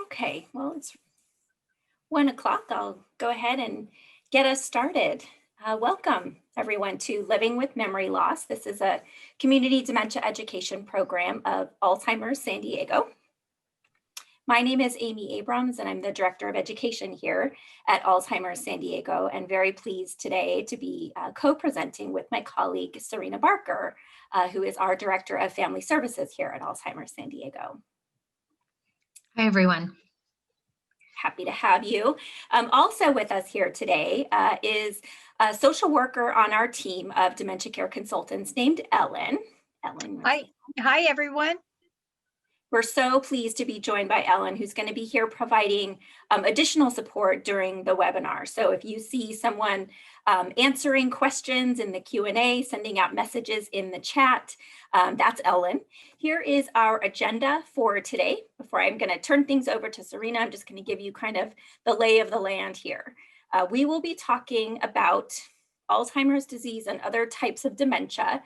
Okay, well, it's 1 o'clock. I'll go ahead and get us started. Welcome, everyone, to Living with Memory Loss. This is a community dementia education program of Alzheimer's San Diego. My name is Amy Abrams, and I'm the Director of Education here at Alzheimer's San Diego, and very pleased today to be co-presenting with my colleague, Sarina Barker, who is our Director of Family Services here at Alzheimer's San Diego. Hi, everyone. Happy to have you. Also with us here today is a social worker on our team of dementia care consultants named Ellen. Hi, everyone. We're so pleased to be joined by Ellen, who's going to be here providing additional support during the webinar. So if you see someone answering questions in the Q&A, sending out messages in the chat, that's Ellen. Here is our agenda for today. Before I'm going to turn things over to Sarina, I'm just going to give you kind of the lay of the land here. We will be talking about Alzheimer's disease and other types of dementia,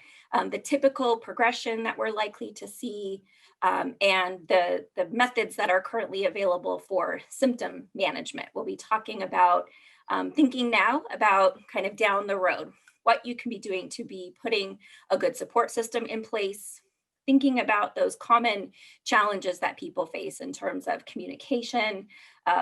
the typical progression that we're likely to see, and the methods that are currently available for symptom management. We'll be talking about thinking now about kind of down the road, what you can be doing to be putting a good support system in place, thinking about those common challenges that people face in terms of communication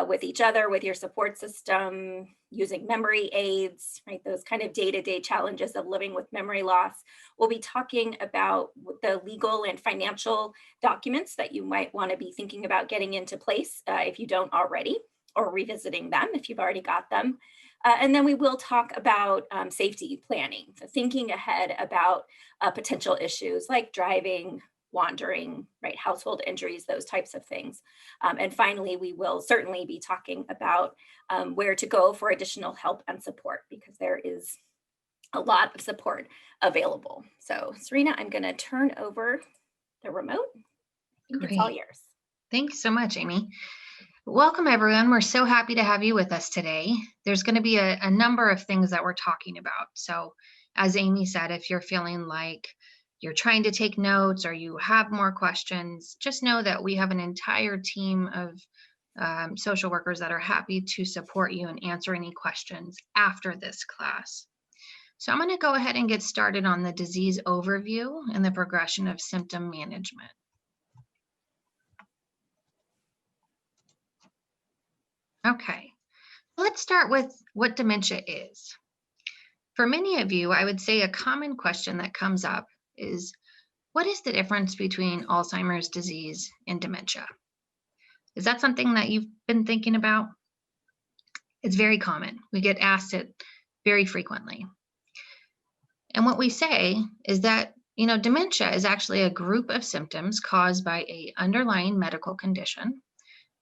with each other, with your support system, using memory aids, right? Those kind of day-to-day challenges of living with memory loss. We'll be talking about the legal and financial documents that you might want to be thinking about getting into place if you don't already, or revisiting them if you've already got them. And then we will talk about safety planning, so thinking ahead about potential issues like driving, wandering, right, household injuries, those types of things. And finally, we will certainly be talking about where to go for additional help and support, because there is a lot of support available. So Sarina, I'm going to turn over the remote. It's all yours. Thanks so much, Amy. Welcome, everyone. We're so happy to have you with us today. There's going to be a number of things that we're talking about. So as Amy said, if you're feeling like you're trying to take notes or you have more questions, just know that we have an entire team of social workers that are happy to support you and answer any questions after this class. So I'm going to go ahead and get started on the disease overview and the progression of symptom management. Okay, let's start with what dementia is. For many of you, I would say a common question that comes up is, what is the difference between Alzheimer's disease and dementia? Is that something that you've been thinking about? It's very common. We get asked it very frequently. And what we say is that, dementia is actually a group of symptoms caused by an underlying medical condition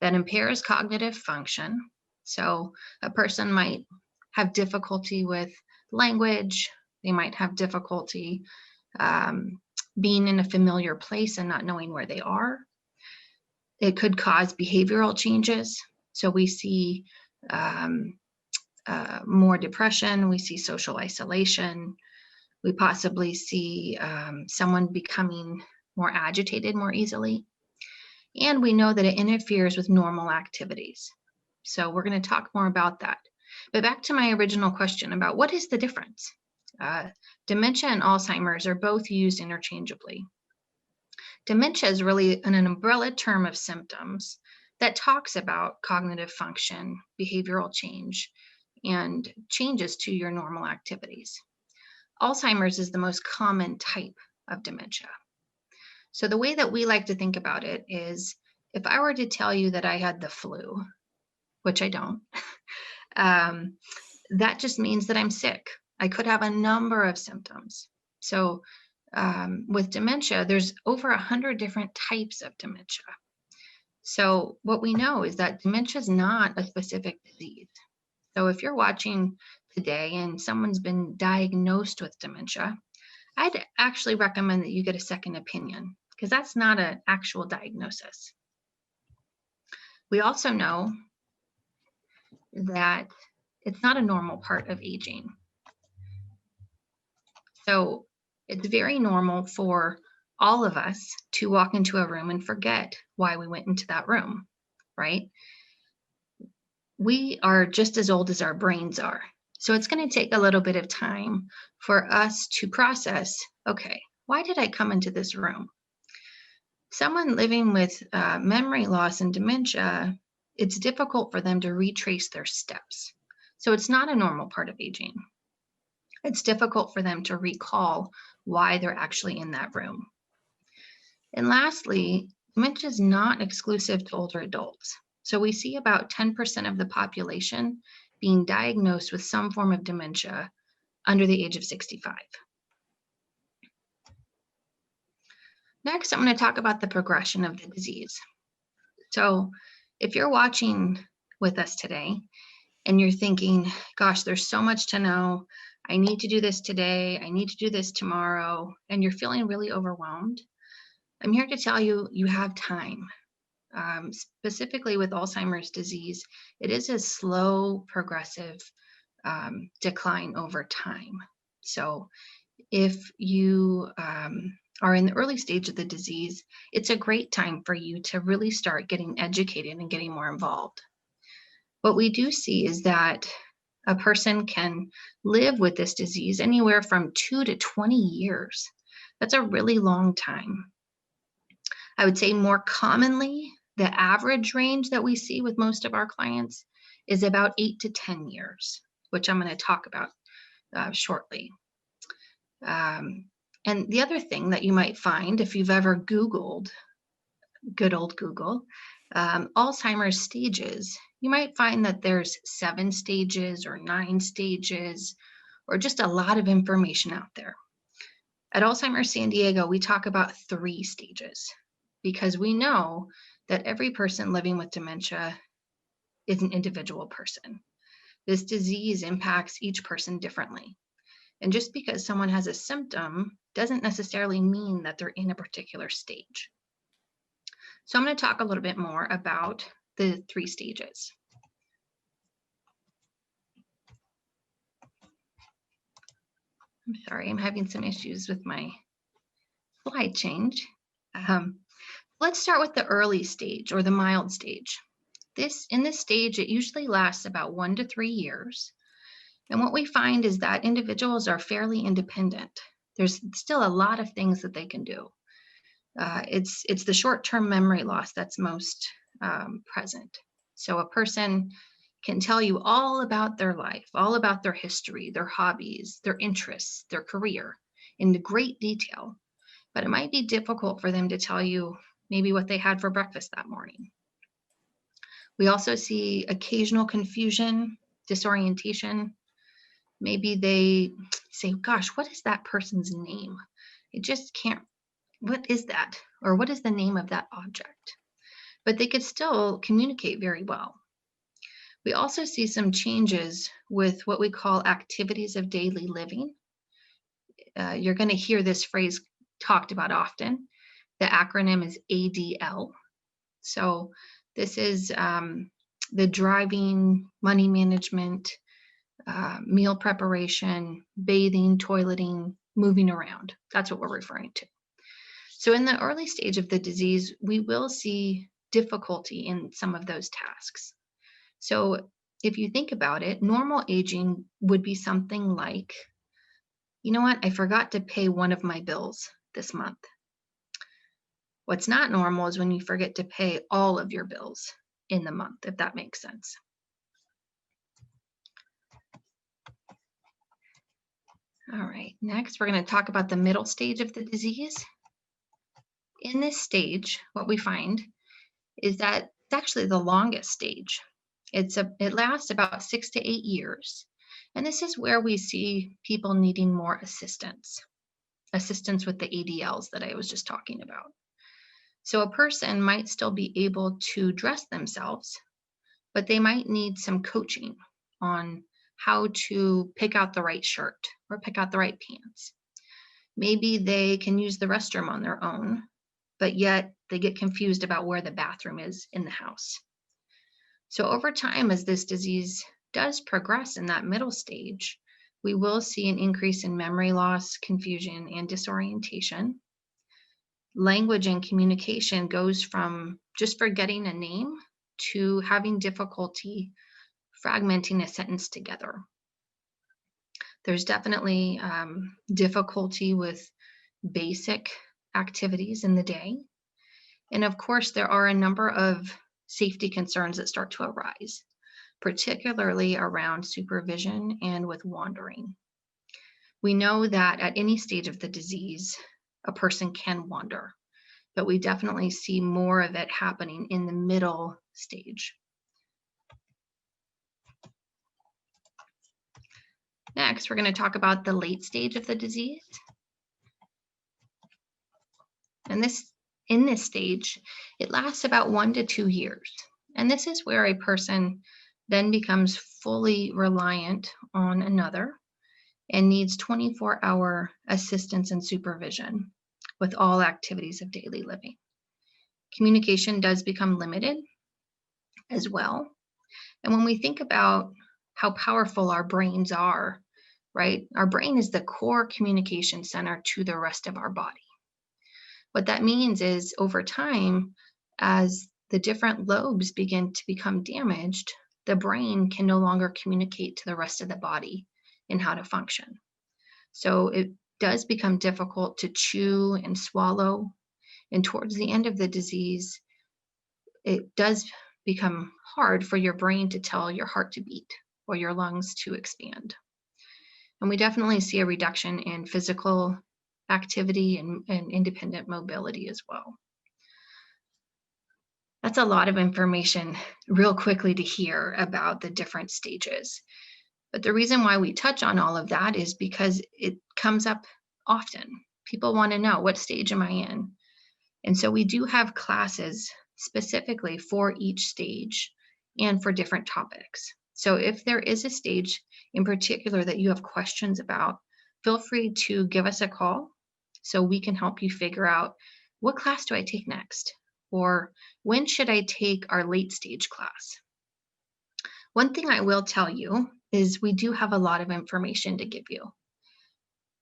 that impairs cognitive function. So a person might have difficulty with language. They might have difficulty being in a familiar place and not knowing where they are. It could cause behavioral changes. So we see more depression. We see social isolation. We possibly see someone becoming more agitated more easily. And we know that it interferes with normal activities. So we're going to talk more about that. But back to my original question about what is the difference? Dementia and Alzheimer's are both used interchangeably. Dementia is really an umbrella term of symptoms that talks about cognitive function, behavioral change, and changes to your normal activities. Alzheimer's is the most common type of dementia. So the way that we like to think about it is, if I were to tell you that I had the flu, which I don't, that just means that I'm sick. I could have a number of symptoms. So with dementia, there's over 100 different types of dementia. So what we know is that dementia is not a specific disease. So if you're watching today and someone's been diagnosed with dementia, I'd actually recommend that you get a second opinion, because that's not an actual diagnosis. We also know that it's not a normal part of aging. So it's very normal for all of us to walk into a room and forget why we went into that room. right? We are just as old as our brains are. So it's going to take a little bit of time for us to process, okay, why did I come into this room? Someone living with memory loss and dementia, it's difficult for them to retrace their steps. So it's not a normal part of aging. It's difficult for them to recall why they're actually in that room. And lastly, dementia is not exclusive to older adults. So we see about 10% of the population being diagnosed with some form of dementia under the age of 65. Next, I'm going to talk about the progression of the disease. So if you're watching with us today and you're thinking, gosh, there's so much to know, I need to do this today, I need to do this tomorrow, and you're feeling really overwhelmed, I'm here to tell you, you have time. Specifically with Alzheimer's disease, it is a slow, progressive decline over time. So if you are in the early stage of the disease, it's a great time for you to really start getting educated and getting more involved. What we do see is that a person can live with this disease anywhere from 2 to 20 years. That's a really long time. I would say more commonly, the average range that we see with most of our clients is about 8 to 10 years, which I'm going to talk about shortly. And the other thing that you might find if you've ever Googled, good old Google, Alzheimer's stages, you might find that there's 7 stages or 9 stages, or just a lot of information out there. At Alzheimer's San Diego, we talk about 3 stages because we know that every person living with dementia is an individual person. This disease impacts each person differently. And just because someone has a symptom doesn't necessarily mean that they're in a particular stage. So I'm going to talk a little bit more about the 3 stages. I'm sorry, I'm having some issues with my slide change. Let's start with the early stage or the mild stage. In this stage, it usually lasts about 1 to 3 years. And what we find is that individuals are fairly independent. There's still a lot of things that they can do. It's the short-term memory loss that's most present. So a person can tell you all about their life, all about their history, their hobbies, their interests, their career in great detail. But it might be difficult for them to tell you maybe what they had for breakfast that morning. We also see occasional confusion, disorientation. Maybe they say, gosh, what is that person's name? I just can't, what is that? Or what is the name of that object? But they could still communicate very well. We also see some changes with what we call activities of daily living. You're going to hear this phrase talked about often. The acronym is ADL. So this is the driving, money management, meal preparation, bathing, toileting, moving around. That's what we're referring to. So in the early stage of the disease, we will see difficulty in some of those tasks. So if you think about it, normal aging would be something like, you know what, I forgot to pay one of my bills this month. What's not normal is when you forget to pay all of your bills in the month, if that makes sense. All right, next we're going to talk about the middle stage of the disease. In this stage, what we find is that it's actually the longest stage. It lasts about 6 to 8 years. And this is where we see people needing more assistance with the ADLs that I was just talking about. So a person might still be able to dress themselves, but they might need some coaching on how to pick out the right shirt or pick out the right pants. Maybe they can use the restroom on their own, but yet they get confused about where the bathroom is in the house. So over time, as this disease does progress in that middle stage, we will see an increase in memory loss, confusion, and disorientation. Language and communication goes from just forgetting a name to having difficulty fragmenting a sentence together. There's definitely difficulty with basic activities in the day. And of course, there are a number of safety concerns that start to arise, particularly around supervision and with wandering. We know that at any stage of the disease, a person can wander, but we definitely see more of it happening in the middle stage. Next, we're going to talk about the late stage of the disease. And in this stage, it lasts about 1 to 2 years. And this is where a person then becomes fully reliant on another and needs 24-hour assistance and supervision with all activities of daily living. Communication does become limited as well. And when we think about how powerful our brains are, right? Our brain is the core communication center to the rest of our body. What that means is over time, as the different lobes begin to become damaged, the brain can no longer communicate to the rest of the body in how to function. So it does become difficult to chew and swallow. And towards the end of the disease, it does become hard for your brain to tell your heart to beat or your lungs to expand. And we definitely see a reduction in physical activity and independent mobility as well. That's a lot of information real quickly to hear about the different stages. But the reason why we touch on all of that is because it comes up often. People want to know, what stage am I in? And so we do have classes specifically for each stage and for different topics. So if there is a stage in particular that you have questions about, feel free to give us a call so we can help you figure out, what class do I take next? Or when should I take our late stage class? One thing I will tell you is we do have a lot of information to give you.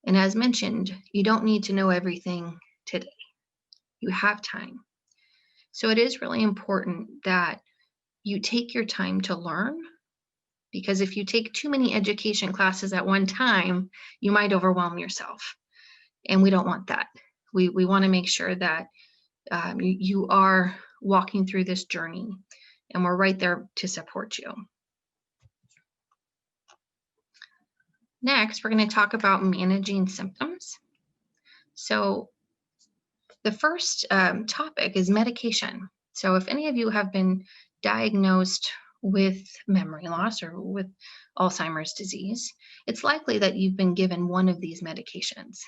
And as mentioned, you don't need to know everything today. You have time. So it is really important that you take your time to learn, because if you take too many education classes at one time, you might overwhelm yourself. And we don't want that. We want to make sure that you are walking through this journey, and we're right there to support you. Next, we're going to talk about managing symptoms. So the first topic is medication. So if any of you have been diagnosed with memory loss or with Alzheimer's disease, it's likely that you've been given one of these medications.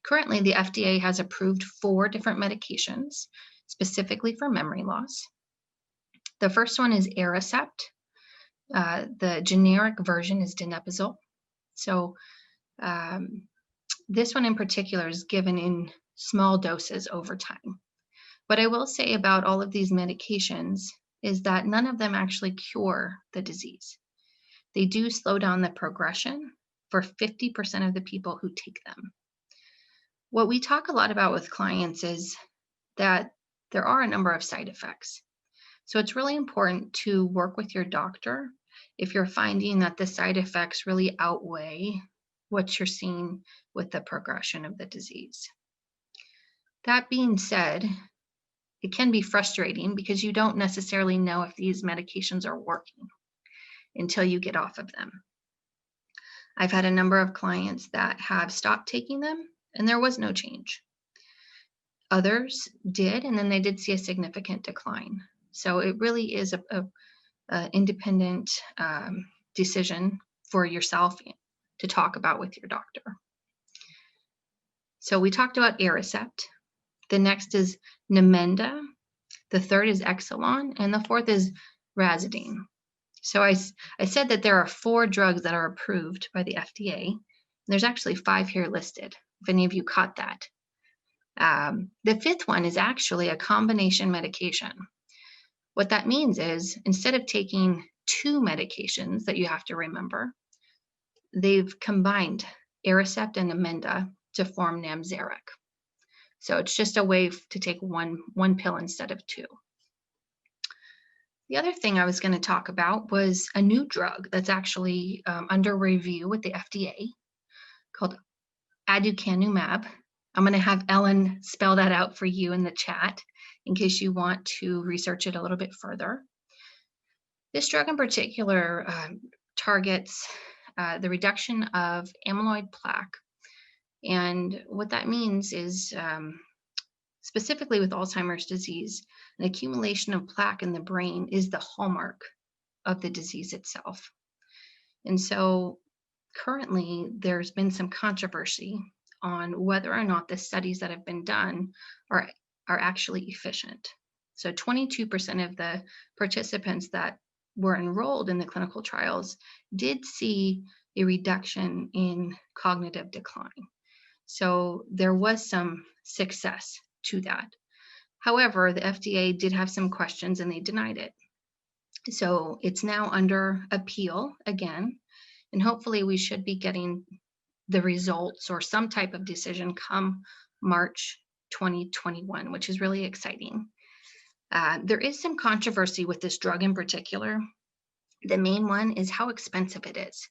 Currently, the FDA has approved 4 different medications specifically for memory loss. The first one is Aerocept. The generic version is donepezil. So this one in particular is given in small doses over time. What I will say about all of these medications is that none of them actually cure the disease. They do slow down the progression for 50% of the people who take them. What we talk a lot about with clients is that there are a number of side effects. So it's really important to work with your doctor if you're finding that the side effects really outweigh what you're seeing with the progression of the disease. That being said, it can be frustrating because you don't necessarily know if these medications are working until you get off of them. I've had a number of clients that have stopped taking them and there was no change. Others did, and then they did see a significant decline. So it really is a independent decision for yourself to talk about with your doctor. So we talked about Aerocept. The next is Namenda. The third is Exelon, and the fourth is Razidine. So I said that there are 4 drugs that are approved by the FDA. There's actually 5 here listed, if any of you caught that. The 5th one is actually a combination medication. What that means is instead of taking 2 medications that you have to remember, they've combined Aerocept and Namenda to form Namzaric. So it's just a way to take one pill instead of 2. The other thing I was going to talk about was a new drug that's actually under review with the FDA called aducanumab. I'm going to have Ellen spell that out for you in the chat in case you want to research it a little bit further. This drug in particular targets the reduction of amyloid plaque. And what that means is specifically with Alzheimer's disease, an accumulation of plaque in the brain is the hallmark of the disease itself. And so currently there's been some controversy on whether or not the studies that have been done are actually efficient. So 22% of the participants that were enrolled in the clinical trials did see a reduction in cognitive decline. So there was some success to that. However, the FDA did have some questions and they denied it. So it's now under appeal again, and hopefully we should be getting the results or some type of decision come March 2021, which is really exciting. There is some controversy with this drug in particular. The main one is how expensive it is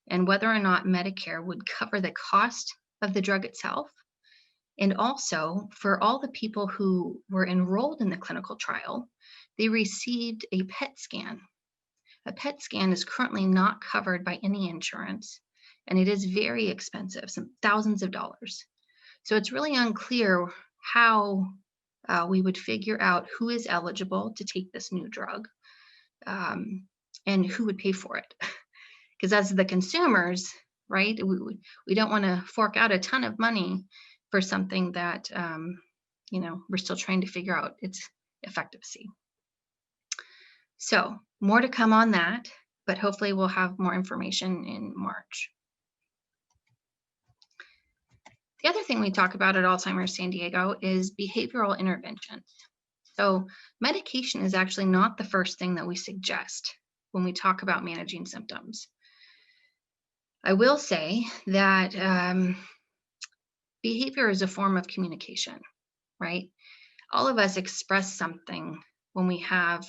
and whether or not Medicare would cover the cost of the drug itself. And also for all the people who were enrolled in the clinical trial, they received a PET scan. A PET scan is currently not covered by any insurance, and it is very expensive, some thousands of dollars. So it's really unclear how we would figure out who is eligible to take this new drug and who would pay for it. Because as the consumers, right, we don't want to fork out a ton of money for something that, we're still trying to figure out its efficacy. So more to come on that, but hopefully we'll have more information in March. The other thing we talk about at Alzheimer's San Diego is behavioral interventions. So medication is actually not the first thing that we suggest when we talk about managing symptoms. I will say that behavior is a form of communication, right? All of us express something when we have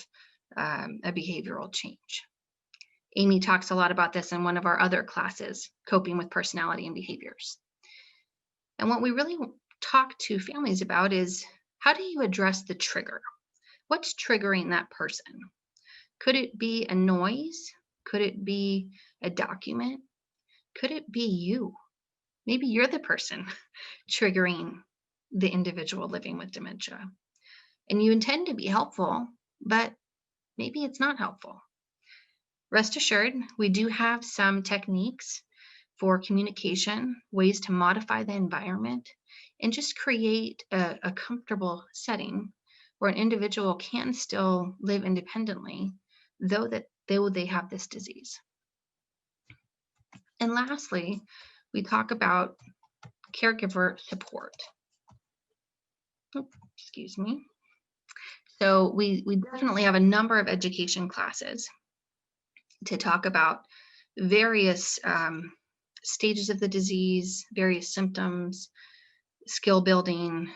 a behavioral change. Amy talks a lot about this in one of our other classes, Coping with Personality and Behaviors. And what we really talk to families about is, how do you address the trigger? What's triggering that person? Could it be a noise? Could it be a document? Could it be you? Maybe you're the person triggering the individual living with dementia. And you intend to be helpful, but maybe it's not helpful. Rest assured, we do have some techniques for communication, ways to modify the environment, and just create a comfortable setting where an individual can still live independently, though they have this disease. And lastly, we talk about caregiver support. Oh, excuse me. So we definitely have a number of education classes to talk about various stages of the disease, various symptoms, skill building.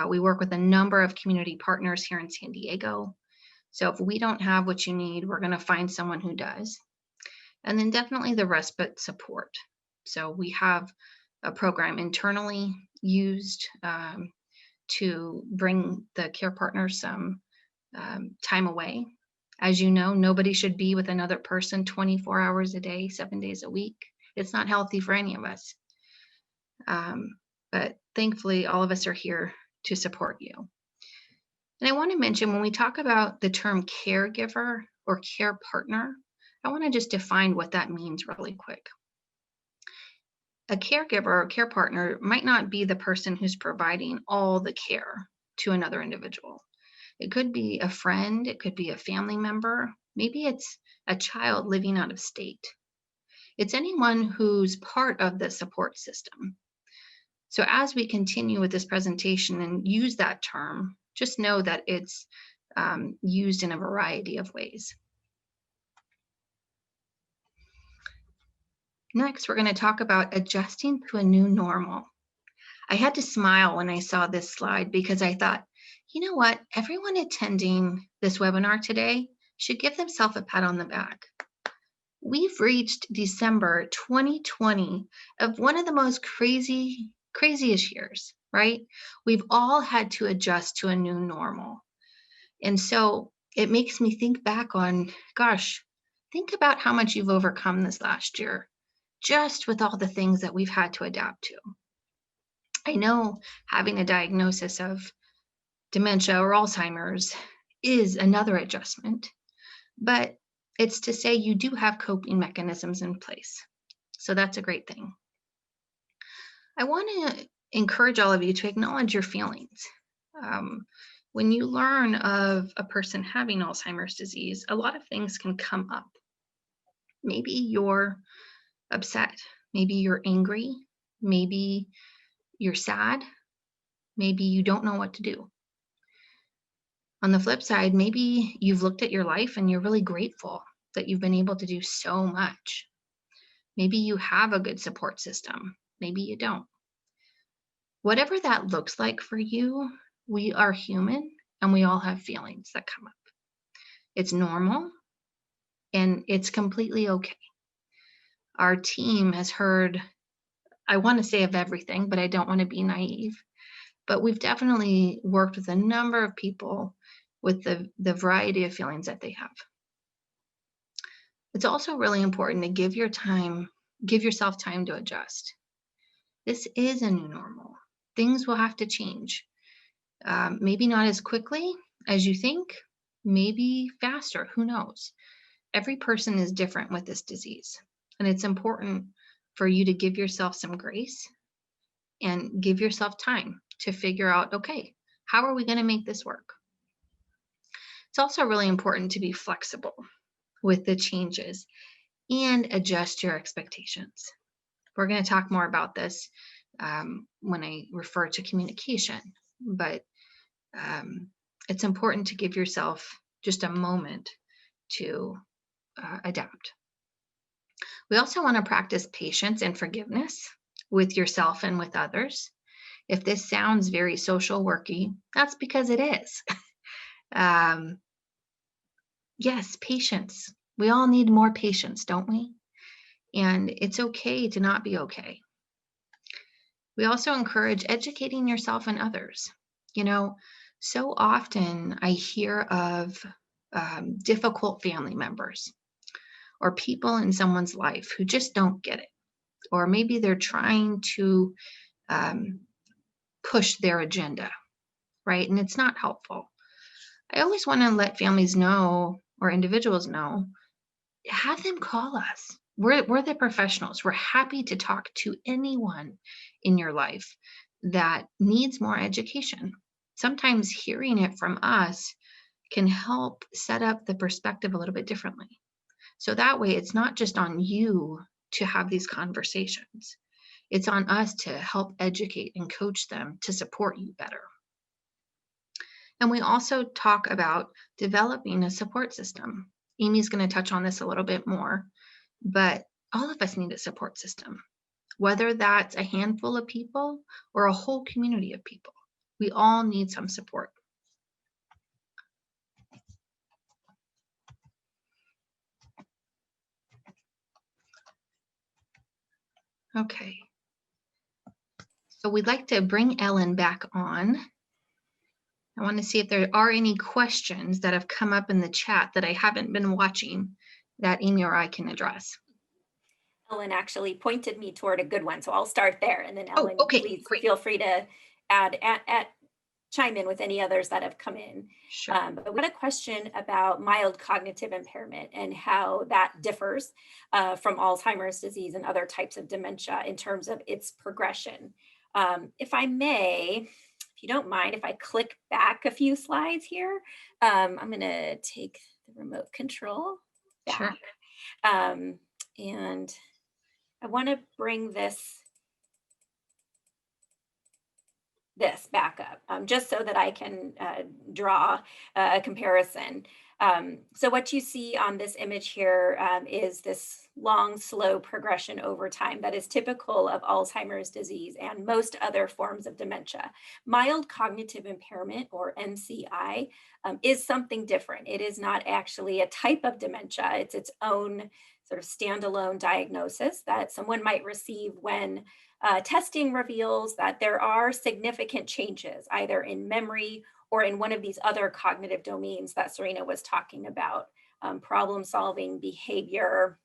We work with a number of community partners here in San Diego. So if we don't have what you need, we're going to find someone who does. And then definitely the respite support. So we have a program internally used to bring the care partner some time away. As you know, nobody should be with another person 24 hours a day, 7 days a week. It's not healthy for any of us. But thankfully, all of us are here to support you. And I want to mention, when we talk about the term caregiver or care partner, I want to just define what that means really quick. A caregiver or care partner might not be the person who's providing all the care to another individual. It could be a friend, it could be a family member, maybe it's a child living out of state. It's anyone who's part of the support system. So as we continue with this presentation and use that term, just know that it's used in a variety of ways. Next, we're going to talk about adjusting to a new normal. I had to smile when I saw this slide because I thought, you know what, everyone attending this webinar today should give themselves a pat on the back. We've reached December 2020 of one of the most craziest years, right? We've all had to adjust to a new normal. And so it makes me think back on, gosh, think about how much you've overcome this last year, just with all the things that we've had to adapt to. I know having a diagnosis of dementia or Alzheimer's is another adjustment, but it's to say you do have coping mechanisms in place. So that's a great thing. I want to encourage all of you to acknowledge your feelings. When you learn of a person having Alzheimer's disease, a lot of things can come up. Maybe you're upset, maybe you're angry, maybe you're sad, maybe you don't know what to do. On the flip side, maybe you've looked at your life and you're really grateful that you've been able to do so much. Maybe you have a good support system, maybe you don't. Whatever that looks like for you, we are human and we all have feelings that come up. It's normal and it's completely okay. Our team has heard, I want to say of everything, but I don't want to be naive. But we've definitely worked with a number of people with the variety of feelings that they have. It's also really important to give yourself time to adjust. This is a new normal. Things will have to change. Maybe not as quickly as you think, maybe faster, who knows? Every person is different with this disease. And it's important for you to give yourself some grace and give yourself time to figure out, okay, how are we going to make this work? It's also really important to be flexible with the changes and adjust your expectations. We're going to talk more about this when I refer to communication, but it's important to give yourself just a moment to adapt. We also want to practice patience and forgiveness with yourself and with others. If this sounds very social worky, that's because it is. Yes, patience. We all need more patience, don't we? And it's okay to not be okay. We also encourage educating yourself and others. You know, so often I hear of difficult family members or people in someone's life who just don't get it. Or maybe they're trying to push their agenda, right? And it's not helpful. I always want to let families know or individuals know, have them call us. We're the professionals. We're happy to talk to anyone in your life that needs more education. Sometimes hearing it from us can help set up the perspective a little bit differently. So that way, it's not just on you to have these conversations. It's on us to help educate and coach them to support you better. And we also talk about developing a support system. Amy's going to touch on this a little bit more, but all of us need a support system, whether that's a handful of people or a whole community of people. We all need some support. Okay. So we'd like to bring Ellen back on. I want to see if there are any questions that have come up in the chat that I haven't been watching that Amy or I can address. Ellen actually pointed me toward a good one, so I'll start there, and then Oh, Ellen, okay, please great. feel free to chime in with any others that have come in. Sure. But we had a question about mild cognitive impairment and how that differs from Alzheimer's disease and other types of dementia in terms of its progression. If I may, if you don't mind, if I click back a few slides here, I'm going to take the remote control back. Sure. And I want to bring this back up just so that I can draw a comparison. So what you see on this image here is this long, slow progression over time that is typical of Alzheimer's disease and most other forms of dementia. Mild cognitive impairment, or MCI, is something different. It is not actually a type of dementia. It's its own sort of standalone diagnosis that someone might receive when testing reveals that there are significant changes, either in memory or in one of these other cognitive domains that Sarina was talking about, problem solving, behavior,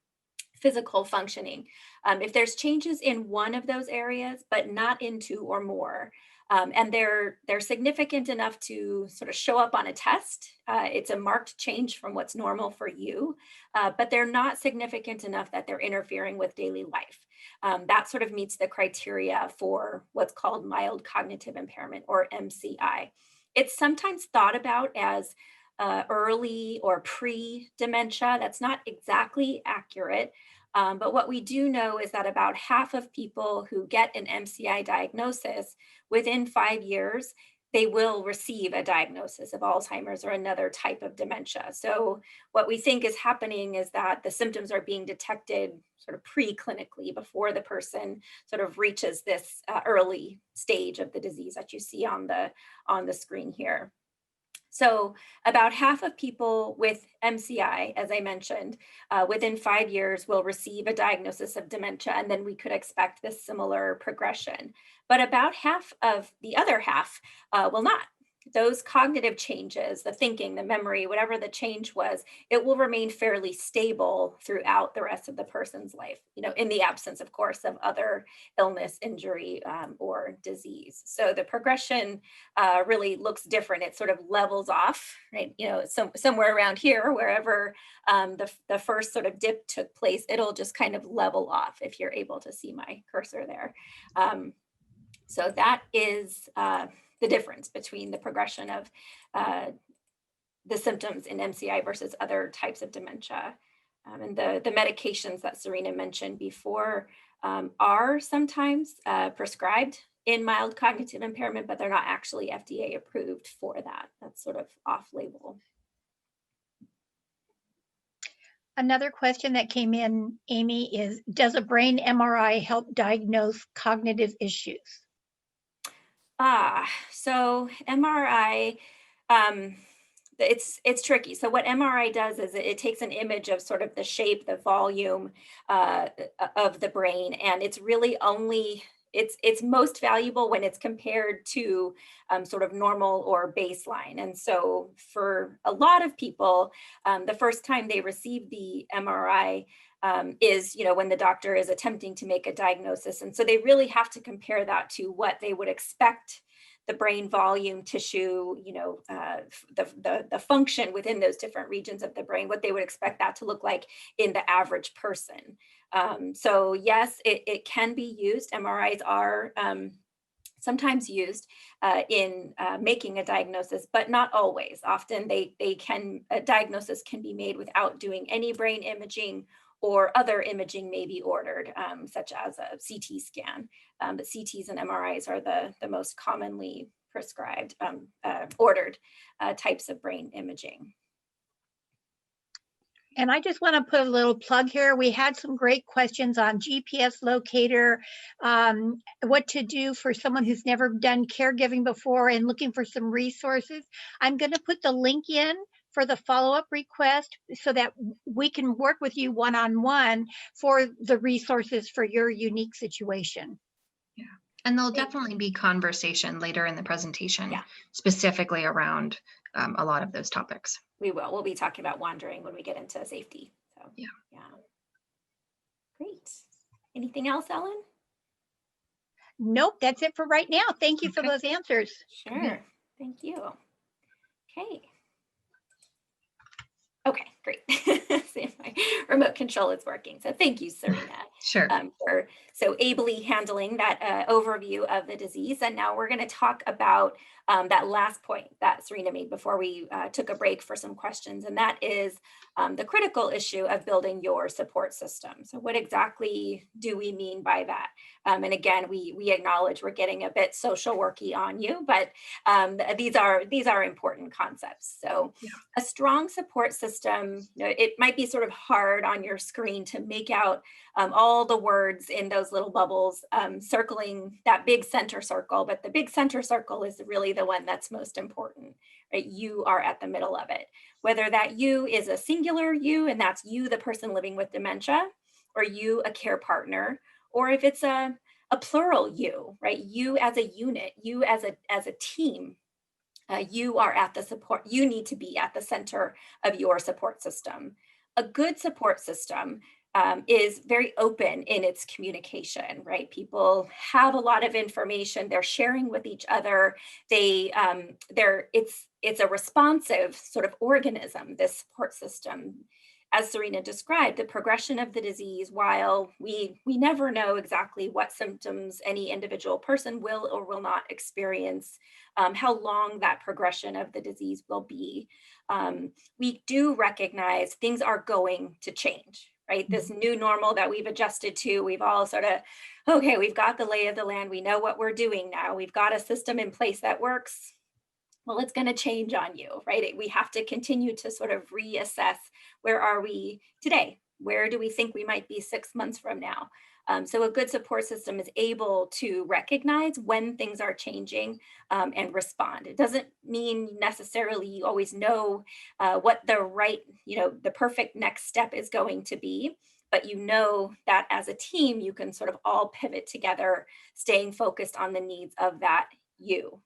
physical functioning. If there's changes in one of those areas, but not in two or more, and they're significant enough to sort of show up on a test, it's a marked change from what's normal for you, but they're not significant enough that they're interfering with daily life. That sort of meets the criteria for what's called mild cognitive impairment, or MCI. It's sometimes thought about as early or pre-dementia. That's not exactly accurate. But what we do know is that about half of people who get an MCI diagnosis, within 5 years, they will receive a diagnosis of Alzheimer's or another type of dementia. So what we think is happening is that the symptoms are being detected sort of pre-clinically before the person sort of reaches this early stage of the disease that you see on the screen here. So about half of people with MCI, as I mentioned, within 5 years will receive a diagnosis of dementia, and then we could expect this similar progression. But about half of the other half will not. Those cognitive changes, the thinking, the memory, whatever the change was, it will remain fairly stable throughout the rest of the person's life, in the absence, of course, of other illness, injury, or disease. So the progression really looks different. It sort of levels off, right? Somewhere around here, wherever the first sort of dip took place, it'll just kind of level off, if you're able to see my cursor there. So that is the difference between the progression of the symptoms in MCI versus other types of dementia. And the medications that Sarina mentioned before are sometimes prescribed in mild cognitive impairment, but they're not actually FDA approved for that. That's sort of off-label. Another question that came in, Amy, is does a brain MRI help diagnose cognitive issues? So MRI, it's tricky. So what MRI does is it takes an image of sort of the shape, the volume of the brain, and it's really only, it's most valuable when it's compared to sort of normal or baseline. And so for a lot of people, the first time they receive the MRI is, when the doctor is attempting to make a diagnosis. And so they really have to compare that to what they would expect the brain volume, tissue, the function within those different regions of the brain, what they would expect that to look like in the average person. So yes, it can be used. MRIs are sometimes used in making a diagnosis, but not always. Often a diagnosis can be made without doing any brain imaging, or other imaging may be ordered, such as a CT scan. But CTs and MRIs are the most commonly prescribed, ordered types of brain imaging. And I just want to put a little plug here. We had some great questions on GPS locator, what to do for someone who's never done caregiving before and looking for some resources. I'm going to put the link in for the follow-up request so that we can work with you one-on-one for the resources for your unique situation. Yeah, and there'll definitely be conversation later in the presentation, specifically around a lot of those topics. We'll be talking about wandering when we get into safety. So yeah. Great. Anything else, Ellen? Nope, that's it for right now. Thank you for those answers. Sure. Thank you. Okay, great. See if my remote control is working. So thank you, Sarina. Sure. for so ably handling that overview of the disease. And now we're going to talk about that last point that Sarina made before we took a break for some questions, and that is the critical issue of building your support system. So what exactly do we mean by that? And again, we acknowledge we're getting a bit social worky on you, but these are important concepts. So Yeah. a strong support system, it might be sort of hard on your screen to make out all the words in those little bubbles circling that big center circle, but the big center circle is really the one that's most important, right? You are at the middle of it. Whether that you is a singular you, and that's you, the person living with dementia, or you, a care partner, or if it's a plural you, right? You as a unit, you as a team, you are at the support, you need to be at the center of your support system. A good support system is very open in its communication, right? People have a lot of information, they're sharing with each other. It's a responsive sort of organism, this support system. As Sarina described, the progression of the disease, while we never know exactly what symptoms any individual person will or will not experience, how long that progression of the disease will be, we do recognize things are going to change, right? This new normal that we've adjusted to, we've all sort of, okay, we've got the lay of the land. We know what we're doing now. We've got a system in place that works. Well, it's going to change on you, right? We have to continue to sort of reassess, where are we today? Where do we think we might be 6 months from now? So a good support system is able to recognize when things are changing and respond. It doesn't mean necessarily you always know what the right, the perfect next step is going to be, but you know that as a team, you can sort of all pivot together, staying focused on the needs of that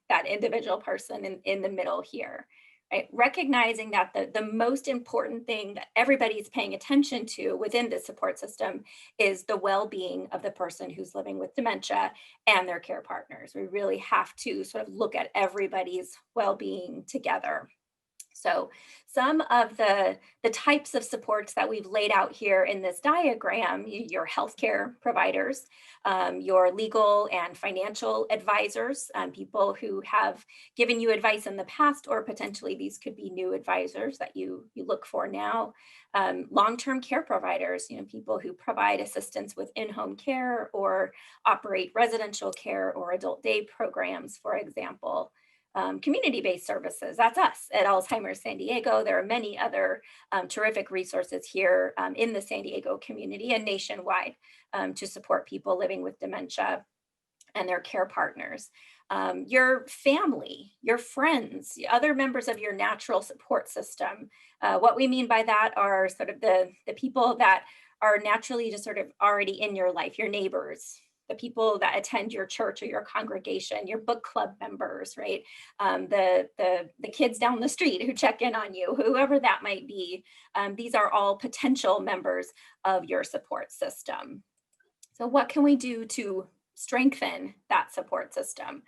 that individual person in the middle here. Right? Recognizing that the most important thing that everybody's paying attention to within the support system is the well-being of the person who's living with dementia and their care partners. We really have to sort of look at everybody's well-being together. So some of the types of supports that we've laid out here in this diagram, your healthcare providers, your legal and financial advisors, people who have given you advice in the past, or potentially these could be new advisors that you look for now. Long-term care providers, people who provide assistance with in-home care or operate residential care or adult day programs, for example. Community-based services, that's us at Alzheimer's San Diego. There are many other terrific resources here in the San Diego community and nationwide to support people living with dementia and their care partners. Your family, your friends, other members of your natural support system. What we mean by that are sort of the people that are naturally just sort of already in your life, your neighbors, the people that attend your church or your congregation, your book club members, right? The kids down the street who check in on you, whoever that might be. These are all potential members of your support system. So what can we do to strengthen that support system?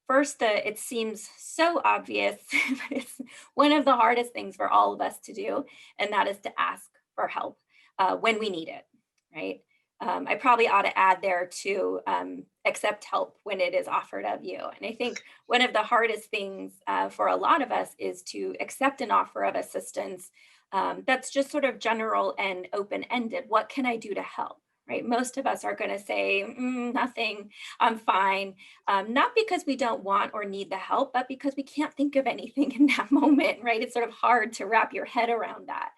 First, it seems so obvious, but it's one of the hardest things for all of us to do, and that is to ask for help when we need it, right? I probably ought to add there to accept help when it is offered of you. And I think one of the hardest things for a lot of us is to accept an offer of assistance that's just sort of general and open-ended. What can I do to help? Right? Most of us are going to say, nothing, I'm fine. Not because we don't want or need the help, but because we can't think of anything in that moment, right? It's sort of hard to wrap your head around that.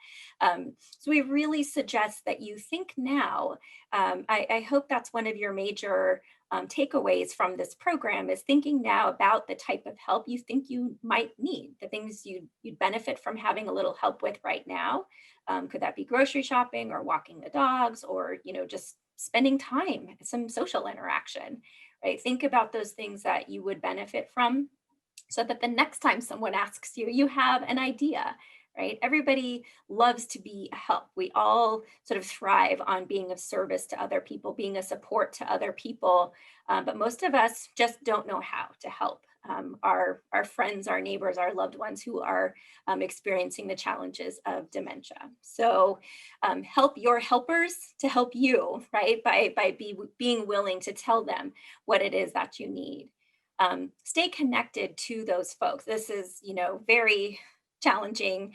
So we really suggest that you think now. I hope that's one of your major takeaways from this program, is thinking now about the type of help you think you might need, the things you'd benefit from having a little help with right now. Could that be grocery shopping or walking the dogs, or just spending time, some social interaction, right? Think about those things that you would benefit from, so that the next time someone asks you, you have an idea, right? Everybody loves to be a help. We all sort of thrive on being of service to other people, being a support to other people, but most of us just don't know how to help our friends, our neighbors, our loved ones who are experiencing the challenges of dementia. So help your helpers to help you, right? By being willing to tell them what it is that you need. Stay connected to those folks. This is, very challenging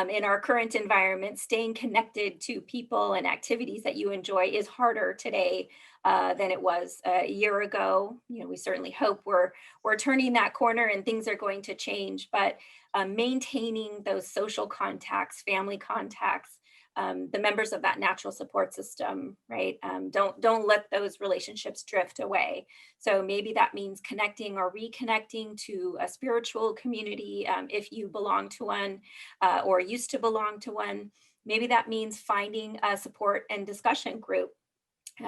in our current environment. Staying connected to people and activities that you enjoy is harder today than it was a year ago. We certainly hope we're turning that corner and things are going to change, but maintaining those social contacts, family contacts, the members of that natural support system, right? Don't let those relationships drift away. So maybe that means connecting or reconnecting to a spiritual community if you belong to one or used to belong to one. Maybe that means finding a support and discussion group.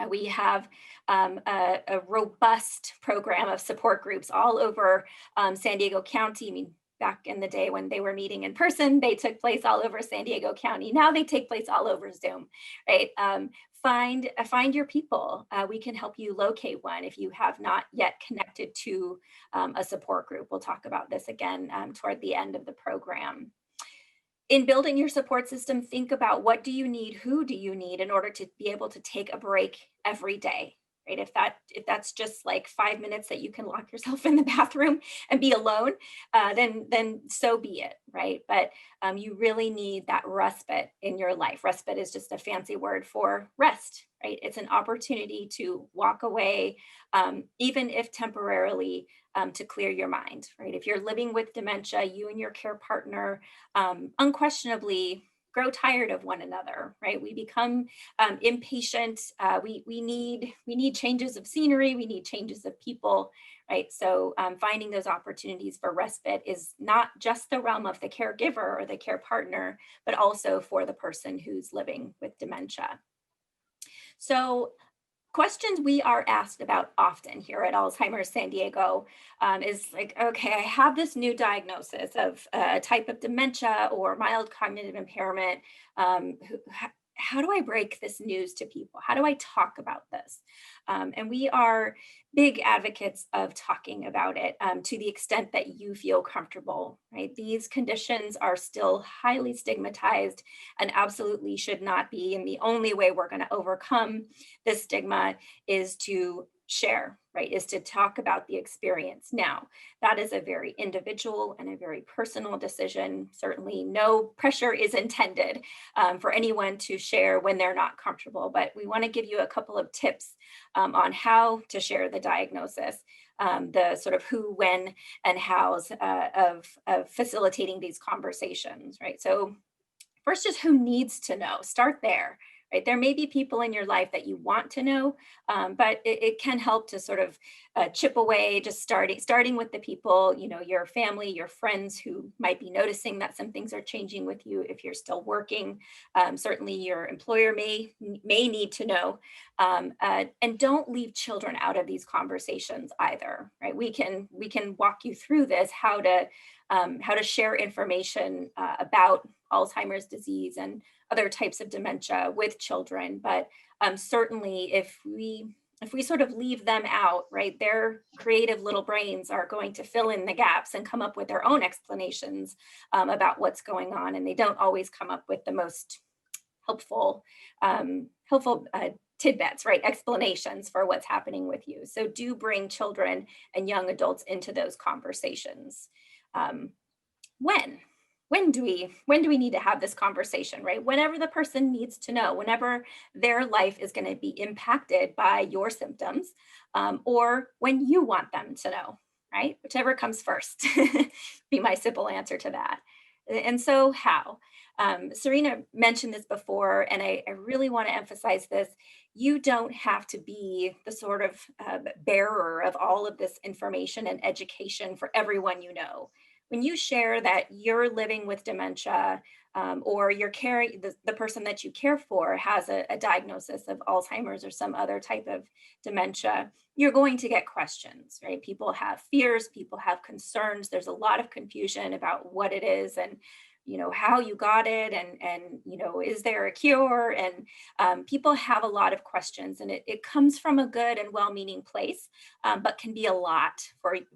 We have a robust program of support groups all over San Diego County. I mean, back in the day when they were meeting in person, they took place all over San Diego County. Now they take place all over Zoom, right? Find your people. We can help you locate one if you have not yet connected to a support group. We'll talk about this again toward the end of the program. In building your support system, think about what do you need, who do you need in order to be able to take a break every day, right? If that's just like 5 minutes that you can lock yourself in the bathroom and be alone, then so be it, right? But you really need that respite in your life. Respite is just a fancy word for rest, right? It's an opportunity to walk away, even if temporarily, to clear your mind, right? If you're living with dementia, you and your care partner unquestionably grow tired of one another, right? We become impatient. We need changes of scenery. We need changes of people, right? So finding those opportunities for respite is not just the realm of the caregiver or the care partner, but also for the person who's living with dementia. So questions we are asked about often here at Alzheimer's San Diego is like, okay, I have this new diagnosis of a type of dementia or mild cognitive impairment. How do I break this news to people? How do I talk about this? And we are big advocates of talking about it to the extent that you feel comfortable, right? These conditions are still highly stigmatized and absolutely should not be. And the only way we're going to overcome this stigma is to share, right? Is to talk about the experience. Now, that is a very individual and a very personal decision. Certainly no pressure is intended for anyone to share when they're not comfortable, but we want to give you a couple of tips on how to share the diagnosis, the sort of who, when, and hows of facilitating these conversations, right? So first is who needs to know. Start there. Right? There may be people in your life that you want to know, but it can help to sort of chip away, just starting with the people, your family, your friends who might be noticing that some things are changing with you if you're still working. Certainly your employer may need to know. And don't leave children out of these conversations either, right? We can walk you through this, how to share information about Alzheimer's disease and other types of dementia with children. But certainly if we sort of leave them out, right, their creative little brains are going to fill in the gaps and come up with their own explanations about what's going on. And they don't always come up with the most helpful tidbits, right, explanations for what's happening with you. So do bring children and young adults into those conversations. When do we need to have this conversation, right? Whenever the person needs to know, whenever their life is going to be impacted by your symptoms, or when you want them to know, right? Whichever comes first, be my simple answer to that. And so how? Sarina mentioned this before, and I really want to emphasize this. You don't have to be the sort of bearer of all of this information and education for everyone you know. When you share that you're living with dementia, or you're caring, the person that you care for has a diagnosis of Alzheimer's or some other type of dementia, you're going to get questions, right? People have fears, people have concerns. There's a lot of confusion about what it is. And how you got it, and is there a cure? And people have a lot of questions, and it comes from a good and well-meaning place, but can be a lot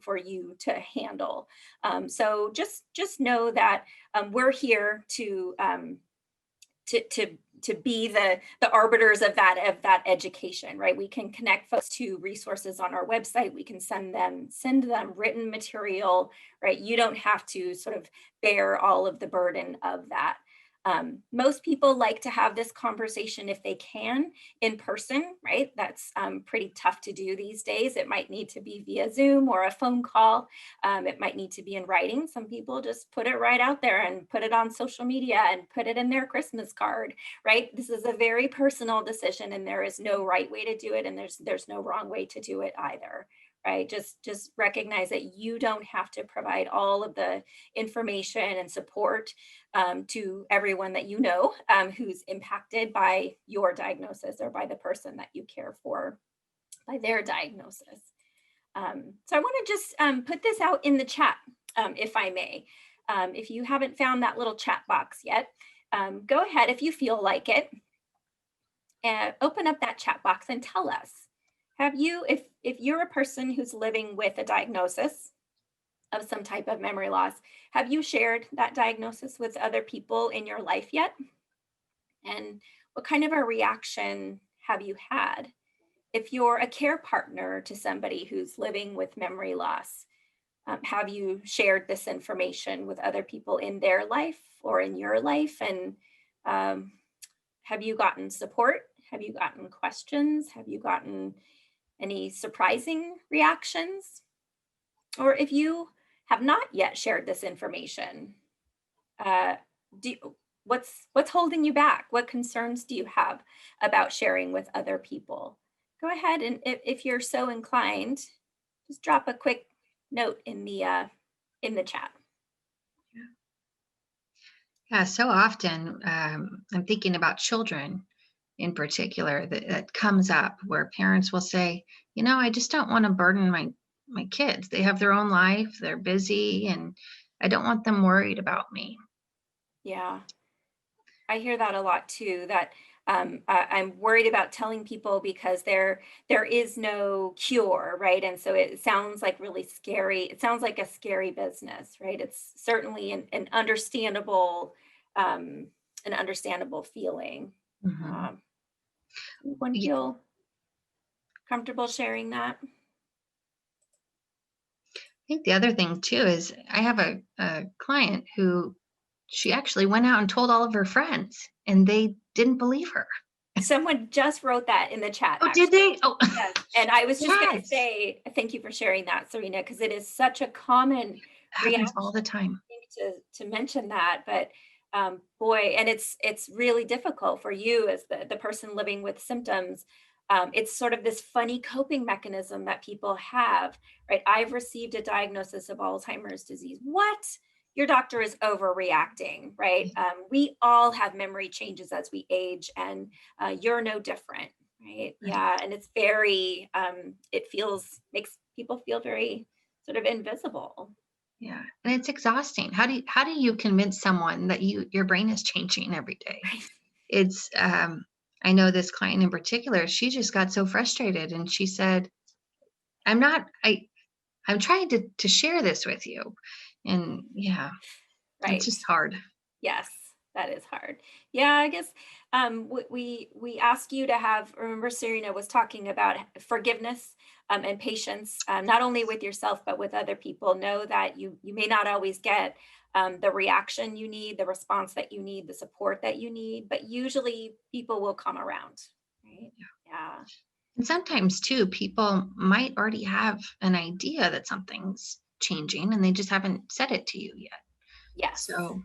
for you to handle. So just know that we're here to be the arbiters of that education, right? We can connect folks to resources on our website. We can send them written material, right? You don't have to sort of bear all of the burden of that. Most people like to have this conversation if they can in person, right? That's pretty tough to do these days. It might need to be via Zoom or a phone call. It might need to be in writing. Some people just put it right out there and put it on social media and put it in their Christmas card, right? This is a very personal decision, and there is no right way to do it, and there's no wrong way to do it either, right? Just recognize that you don't have to provide all of the information and support to everyone that who's impacted by your diagnosis or by the person that you care for by their diagnosis. So I want to just put this out in the chat, if I may. If you haven't found that little chat box yet, go ahead if you feel like it, and open up that chat box and tell us, if you're a person who's living with a diagnosis of some type of memory loss, have you shared that diagnosis with other people in your life yet? And what kind of a reaction have you had? If you're a care partner to somebody who's living with memory loss, have you shared this information with other people in their life or in your life? And have you gotten support? Have you gotten questions? Have you gotten any surprising reactions? Or if you have not yet shared this information, what's holding you back? What concerns do you have about sharing with other people? Go ahead, and if you're so inclined, just drop a quick note in the chat. Yeah, so often I'm thinking about children in particular that comes up where parents will say, I just don't want to burden my kids. They have their own life, they're busy, and I don't want them worried about me. Yeah, I hear that a lot too, that I'm worried about telling people because there is no cure, right? And so it sounds like really scary. It sounds like a scary business, right? It's certainly an understandable feeling. Mhm. Anyone feel comfortable sharing that? I think the other thing too is I have a client who she actually went out and told all of her friends, and they didn't believe her. Someone just wrote that in the chat. Oh, actually. did they? Oh, Yes. And I was just going to yes. say, thank you for sharing that, Sarina, because it is such a common Happens reaction all the time. to mention that. But boy, and it's really difficult for you as the person living with symptoms. It's sort of this funny coping mechanism that people have, right? I've received a diagnosis of Alzheimer's disease. What? Your doctor is overreacting, right? We all have memory changes as we age, and you're no different, right? Yeah, and it's very, makes people feel very sort of invisible. Yeah, and it's exhausting. How do you convince someone that your brain is changing every day? Right. It's I know this client in particular, she just got so frustrated and she said, I'm trying to share this with you. And yeah, it's Right. just hard. Yes, that is hard. Yeah, I guess we ask you to have. Remember, Sarina was talking about forgiveness and patience, not only with yourself but with other people. Know that you may not always get the reaction you need, the response that you need, the support that you need, but usually people will come around. Right? Yeah. And sometimes too, people might already have an idea that something's changing and they just haven't said it to you yet. Yes. So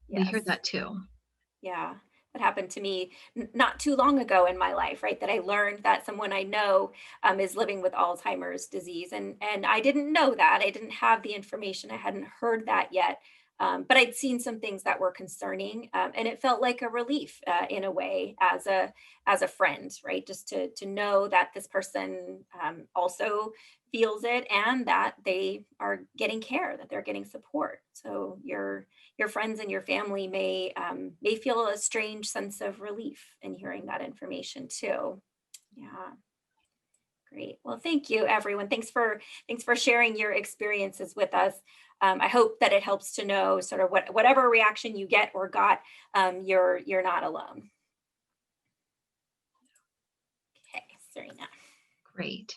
we hear Yes. that too. Yeah, that happened to me not too long ago in my life, right? That I learned that someone I know is living with Alzheimer's disease, and I didn't know that. I didn't have the information. I hadn't heard that yet, but I'd seen some things that were concerning, and it felt like a relief in a way as a friend, right? Just to know that this person also feels it and that they are getting care, that they're getting support. So your friends and your family may feel a strange sense of relief in hearing that information too. Yeah. Great. Well, thank you, everyone. Thanks for sharing your experiences with us. I hope that it helps to know sort of whatever reaction you get or got, you're not alone. Okay, Sarina. Great.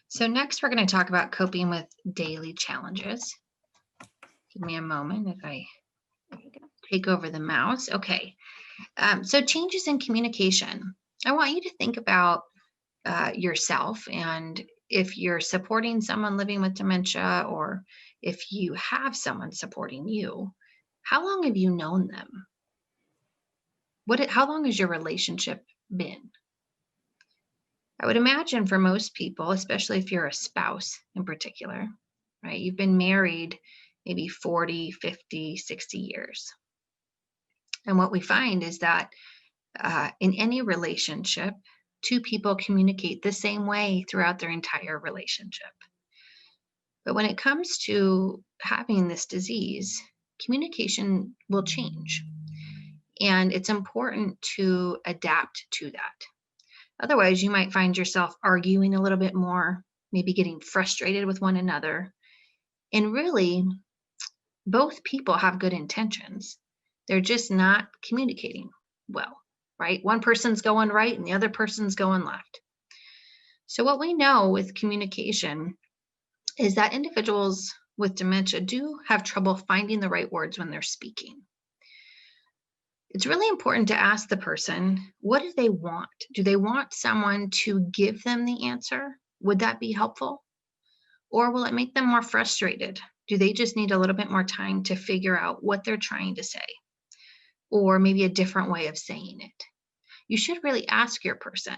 So next we're going to talk about coping with daily challenges. Give me a moment if I There you go. take over the mouse. Okay. So changes in communication. I want you to think about yourself, and if you're supporting someone living with dementia, or if you have someone supporting you, how long have you known them? How long has your relationship been? I would imagine for most people, especially if you're a spouse in particular, right? You've been married maybe 40, 50, 60 years. And what we find is that in any relationship, two people communicate the same way throughout their entire relationship. But when it comes to having this disease, communication will change. And it's important to adapt to that. Otherwise, you might find yourself arguing a little bit more, maybe getting frustrated with one another. And really, both people have good intentions. They're just not communicating well, right? One person's going right and the other person's going left. So what we know with communication is that individuals with dementia do have trouble finding the right words when they're speaking. It's really important to ask the person, what do they want? Do they want someone to give them the answer? Would that be helpful? Or will it make them more frustrated? Do they just need a little bit more time to figure out what they're trying to say? Or maybe a different way of saying it? You should really ask your person.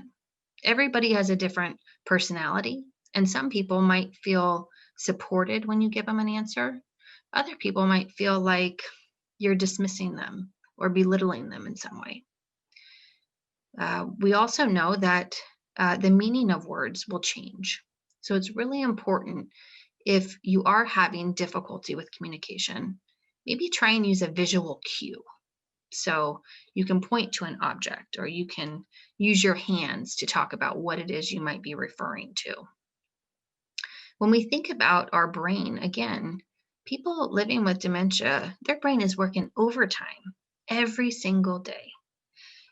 Everybody has a different personality, and some people might feel supported when you give them an answer. Other people might feel like you're dismissing them or belittling them in some way. We also know that the meaning of words will change. So it's really important, if you are having difficulty with communication, maybe try and use a visual cue. So you can point to an object, or you can use your hands to talk about what it is you might be referring to. When we think about our brain, again, people living with dementia, their brain is working overtime every single day.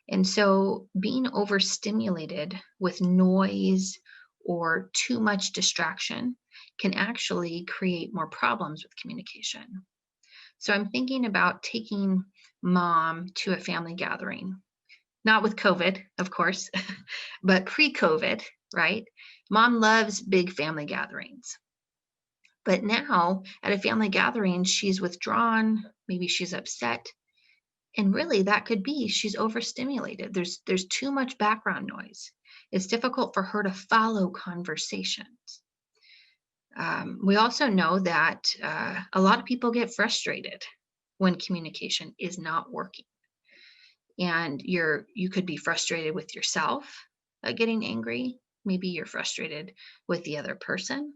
And so being overstimulated with noise or too much distraction can actually create more problems with communication. So I'm thinking about taking mom to a family gathering, not with COVID, of course, but pre-COVID, right? Mom loves big family gatherings. But now at a family gathering, she's withdrawn, maybe she's upset. And really that could be she's overstimulated. There's too much background noise. It's difficult for her to follow conversations. We also know that a lot of people get frustrated when communication is not working. And you could be frustrated with yourself getting angry. Maybe you're frustrated with the other person.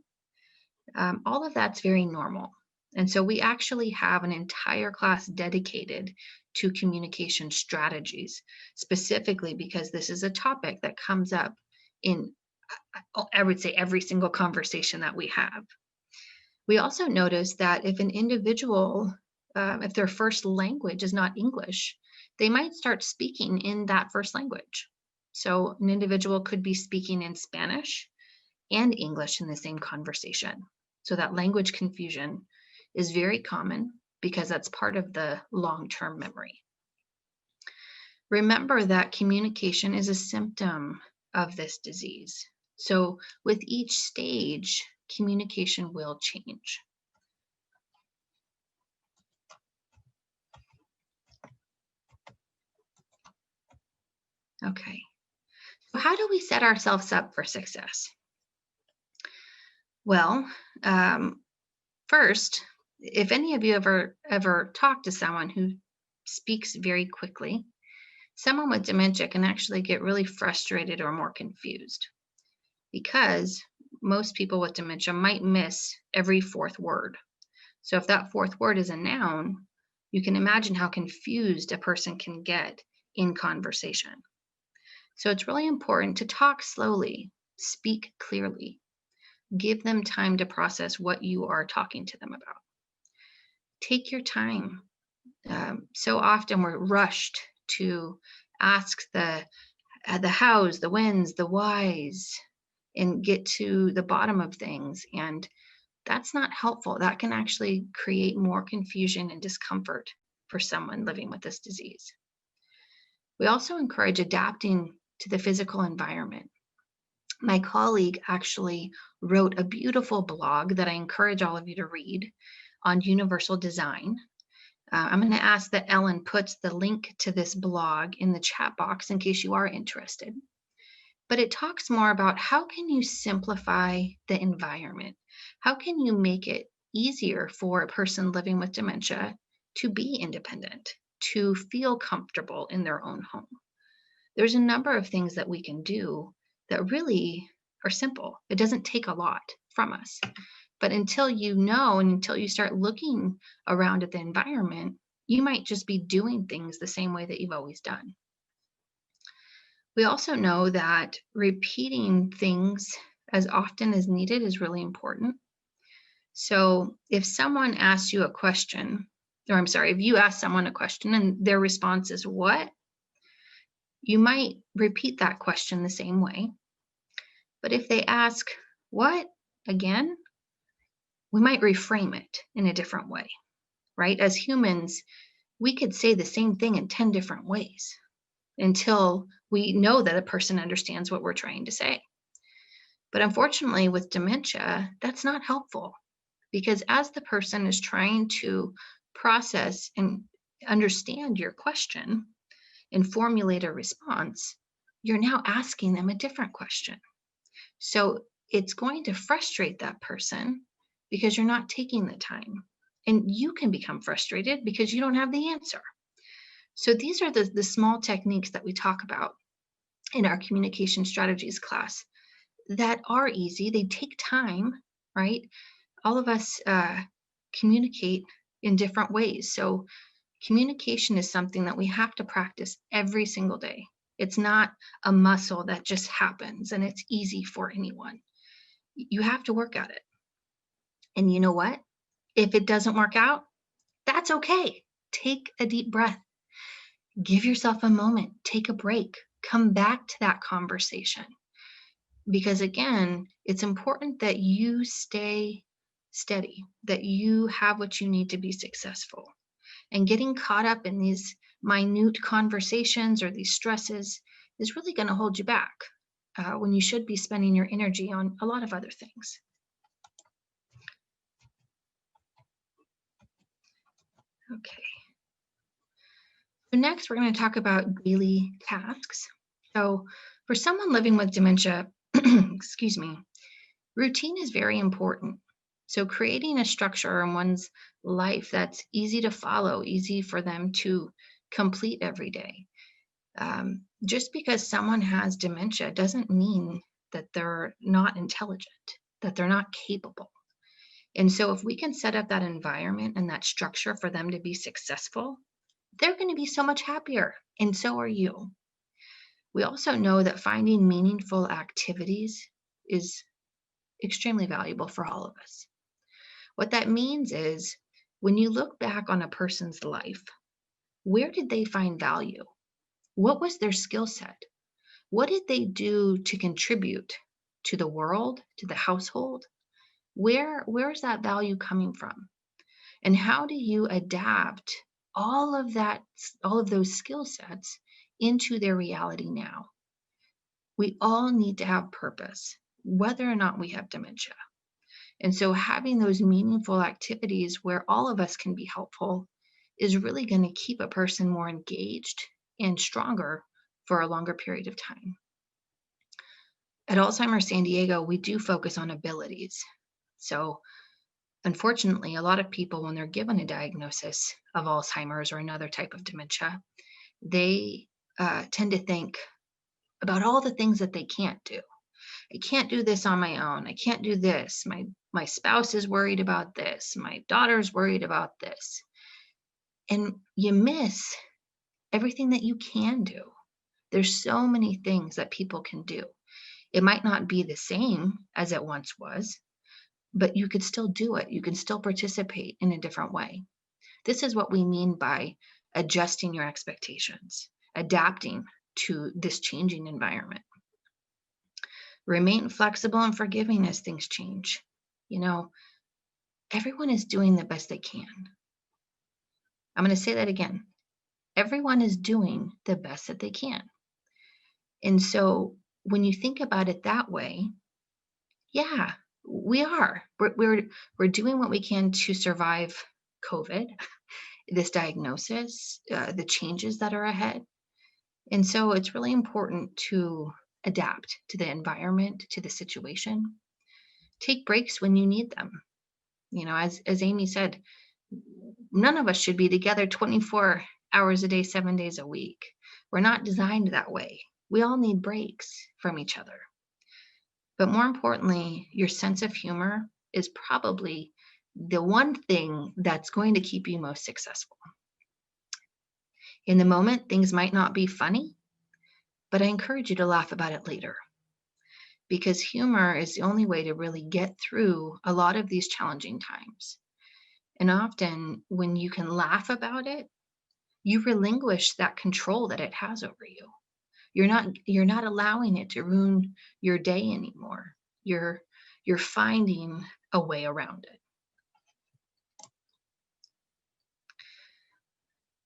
All of that's very normal. And so we actually have an entire class dedicated to communication strategies, specifically because this is a topic that comes up in, I would say, every single conversation that we have. We also notice that if an individual, if their first language is not English, they might start speaking in that first language. So an individual could be speaking in Spanish and English in the same conversation. So that language confusion is very common because that's part of the long-term memory. Remember that communication is a symptom of this disease. So with each stage, communication will change. Okay, so how do we set ourselves up for success? Well, first, if any of you ever talked to someone who speaks very quickly, someone with dementia can actually get really frustrated or more confused, because most people with dementia might miss every fourth word. So if that fourth word is a noun, you can imagine how confused a person can get in conversation. So it's really important to talk slowly, speak clearly, give them time to process what you are talking to them about. Take your time. So often we're rushed to ask the hows, the whens, the whys, and get to the bottom of things. And that's not helpful. That can actually create more confusion and discomfort for someone living with this disease. We also encourage adapting to the physical environment. My colleague actually wrote a beautiful blog that I encourage all of you to read on universal design. I'm going to ask that Ellen puts the link to this blog in the chat box in case you are interested. But it talks more about how can you simplify the environment? How can you make it easier for a person living with dementia to be independent, to feel comfortable in their own home? There's a number of things that we can do that really are simple. It doesn't take a lot from us. But until you know and until you start looking around at the environment, you might just be doing things the same way that you've always done. We also know that repeating things as often as needed is really important. So if someone asks you a question, or I'm sorry, if you ask someone a question and their response is what, you might repeat that question the same way. But if they ask what again, we might reframe it in a different way, right? As humans, we could say the same thing in 10 different ways until we know that a person understands what we're trying to say. But unfortunately, with dementia, that's not helpful because as the person is trying to process and understand your question and formulate a response, you're now asking them a different question. So it's going to frustrate that person because you're not taking the time. And you can become frustrated because you don't have the answer. So these are the small techniques that we talk about in our communication strategies class that are easy. They take time, right? All of us communicate in different ways. So communication is something that we have to practice every single day. It's not a muscle that just happens and it's easy for anyone. You have to work at it. And you know what? If it doesn't work out, that's okay. Take a deep breath. Give yourself a moment. Take a break. Come back to that conversation. Because again, it's important that you stay steady, that you have what you need to be successful. And getting caught up in these minute conversations or these stresses is really going to hold you back when you should be spending your energy on a lot of other things. Okay. So next, we're going to talk about daily tasks. So for someone living with dementia, excuse me, routine is very important. So creating a structure in one's life that's easy to follow, easy for them to complete every day. Just because someone has dementia doesn't mean that they're not intelligent, that they're not capable. And so if we can set up that environment and that structure for them to be successful, they're going to be so much happier, and so are you. We also know that finding meaningful activities is extremely valuable for all of us. What that means is when you look back on a person's life, where did they find value? What was their skill set? What did they do to contribute to the world, to the household? Where is that value coming from? And how do you adapt all of those skill sets into their reality now? We all need to have purpose, whether or not we have dementia. And so having those meaningful activities where all of us can be helpful is really going to keep a person more engaged and stronger for a longer period of time. At Alzheimer's San Diego, we do focus on abilities. So unfortunately, a lot of people, when they're given a diagnosis of Alzheimer's or another type of dementia, they tend to think about all the things that they can't do. I can't do this on my own. I can't do this. My spouse is worried about this. My daughter's worried about this. And you miss everything that you can do. There's so many things that people can do. It might not be the same as it once was, but you could still do it. You can still participate in a different way. This is what we mean by adjusting your expectations, adapting to this changing environment. Remain flexible and forgiving as things change. You know, everyone is doing the best they can. I'm going to say that again. Everyone is doing the best that they can. And so when you think about it that way, yeah, we are. We're doing what we can to survive COVID, this diagnosis, the changes that are ahead. And so it's really important to adapt to the environment, to the situation. Take breaks when you need them. You know, as Amy said, none of us should be together 24 hours a day, 7 days a week. We're not designed that way. We all need breaks from each other. But more importantly, your sense of humor is probably the one thing that's going to keep you most successful. In the moment, things might not be funny, but I encourage you to laugh about it later, because humor is the only way to really get through a lot of these challenging times. And often when you can laugh about it, you relinquish that control that it has over you. You're not allowing it to ruin your day anymore. You're finding a way around it.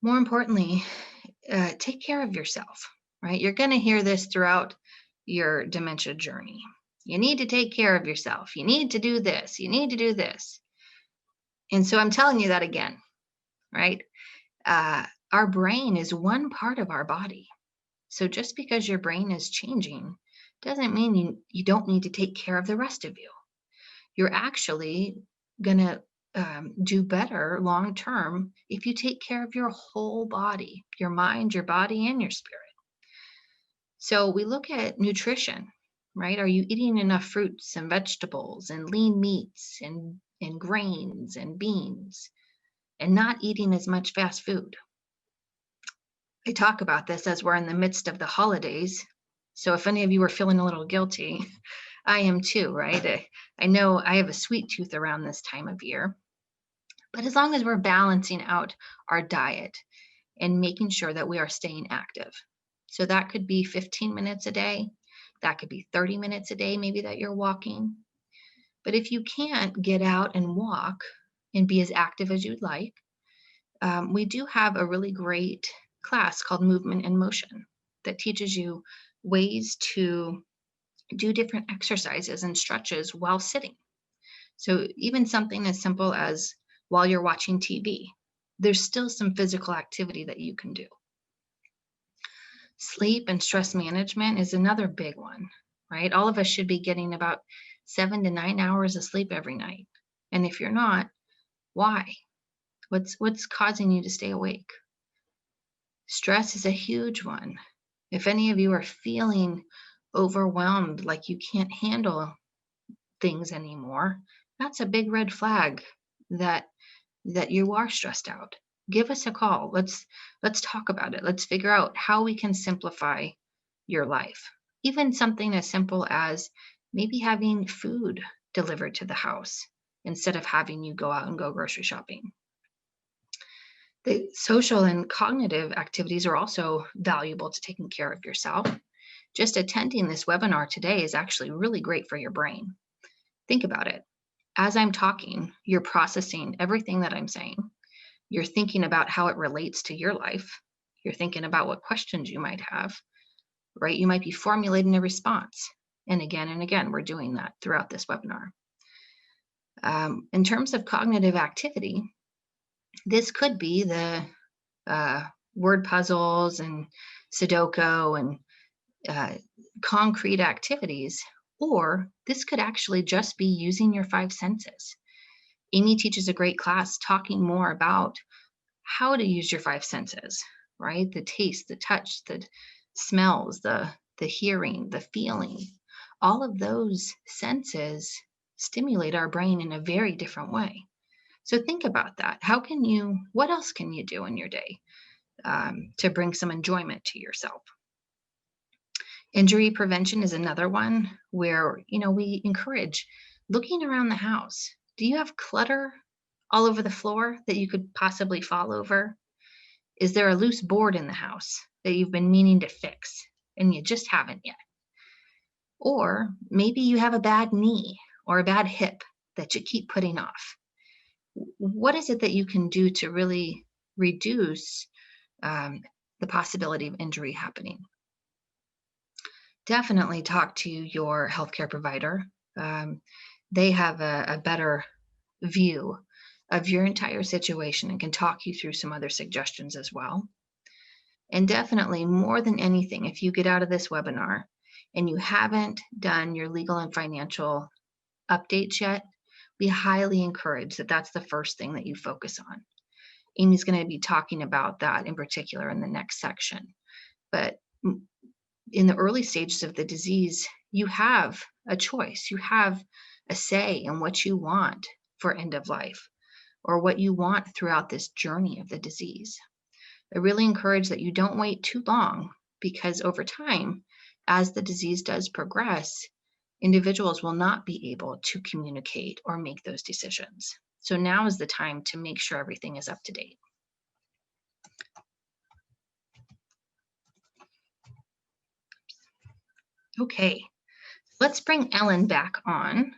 More importantly, take care of yourself, right? You're going to hear this throughout your dementia journey. You need to take care of yourself. You need to do this. You need to do this. And so I'm telling you that again, right? Our brain is one part of our body. So just because your brain is changing doesn't mean you don't need to take care of the rest of you. You're actually going to do better long term if you take care of your whole body, your mind, your body, and your spirit. So we look at nutrition, right? Are you eating enough fruits and vegetables and lean meats and grains and beans, and not eating as much fast food? I talk about this as we're in the midst of the holidays. So if any of you are feeling a little guilty, I am too, right? I know I have a sweet tooth around this time of year. But as long as we're balancing out our diet and making sure that we are staying active. So that could be 15 minutes a day. That could be 30 minutes a day, maybe, that you're walking. But if you can't get out and walk and be as active as you'd like, we do have a really great class called Movement and Motion that teaches you ways to do different exercises and stretches while sitting. So even something as simple as while you're watching TV, there's still some physical activity that you can do. Sleep and stress management is another big one, right? All of us should be getting about 7 to 9 hours of sleep every night. And if you're not, why? What's causing you to stay awake? Stress is a huge one. If any of you are feeling overwhelmed, like you can't handle things anymore, that's a big red flag that you are stressed out. Give us a call. Let's talk about it. Let's figure out how we can simplify your life. Even something as simple as maybe having food delivered to the house instead of having you go out and go grocery shopping. The social and cognitive activities are also valuable to taking care of yourself. Just attending this webinar today is actually really great for your brain. Think about it. As I'm talking, you're processing everything that I'm saying. You're thinking about how it relates to your life. You're thinking about what questions you might have, right? You might be formulating a response. And again, we're doing that throughout this webinar. In terms of cognitive activity, this could be the word puzzles and Sudoku and concrete activities, or this could actually just be using your 5 senses. Amy teaches a great class talking more about how to use your 5 senses, right? The taste, the touch, the smells, the hearing, the feeling. all of those senses stimulate our brain in a very different way. So think about that. What else can you do in your day to bring some enjoyment to yourself? Injury prevention is another one where, we encourage looking around the house. Do you have clutter all over the floor that you could possibly fall over? Is there a loose board in the house that you've been meaning to fix and you just haven't yet? Or maybe you have a bad knee or a bad hip that you keep putting off. What is it that you can do to really reduce the possibility of injury happening? Definitely talk to your healthcare provider. They have a better view of your entire situation and can talk you through some other suggestions as well. And definitely, more than anything, if you get out of this webinar and you haven't done your legal and financial updates yet, we highly encourage that that's the first thing that you focus on. Amy's going to be talking about that in particular in the next section. But in the early stages of the disease, you have a choice. You have a say in what you want for end of life or what you want throughout this journey of the disease. I really encourage that you don't wait too long, because over time, as the disease does progress, individuals will not be able to communicate or make those decisions. So now is the time to make sure everything is up to date. Okay, let's bring Ellen back on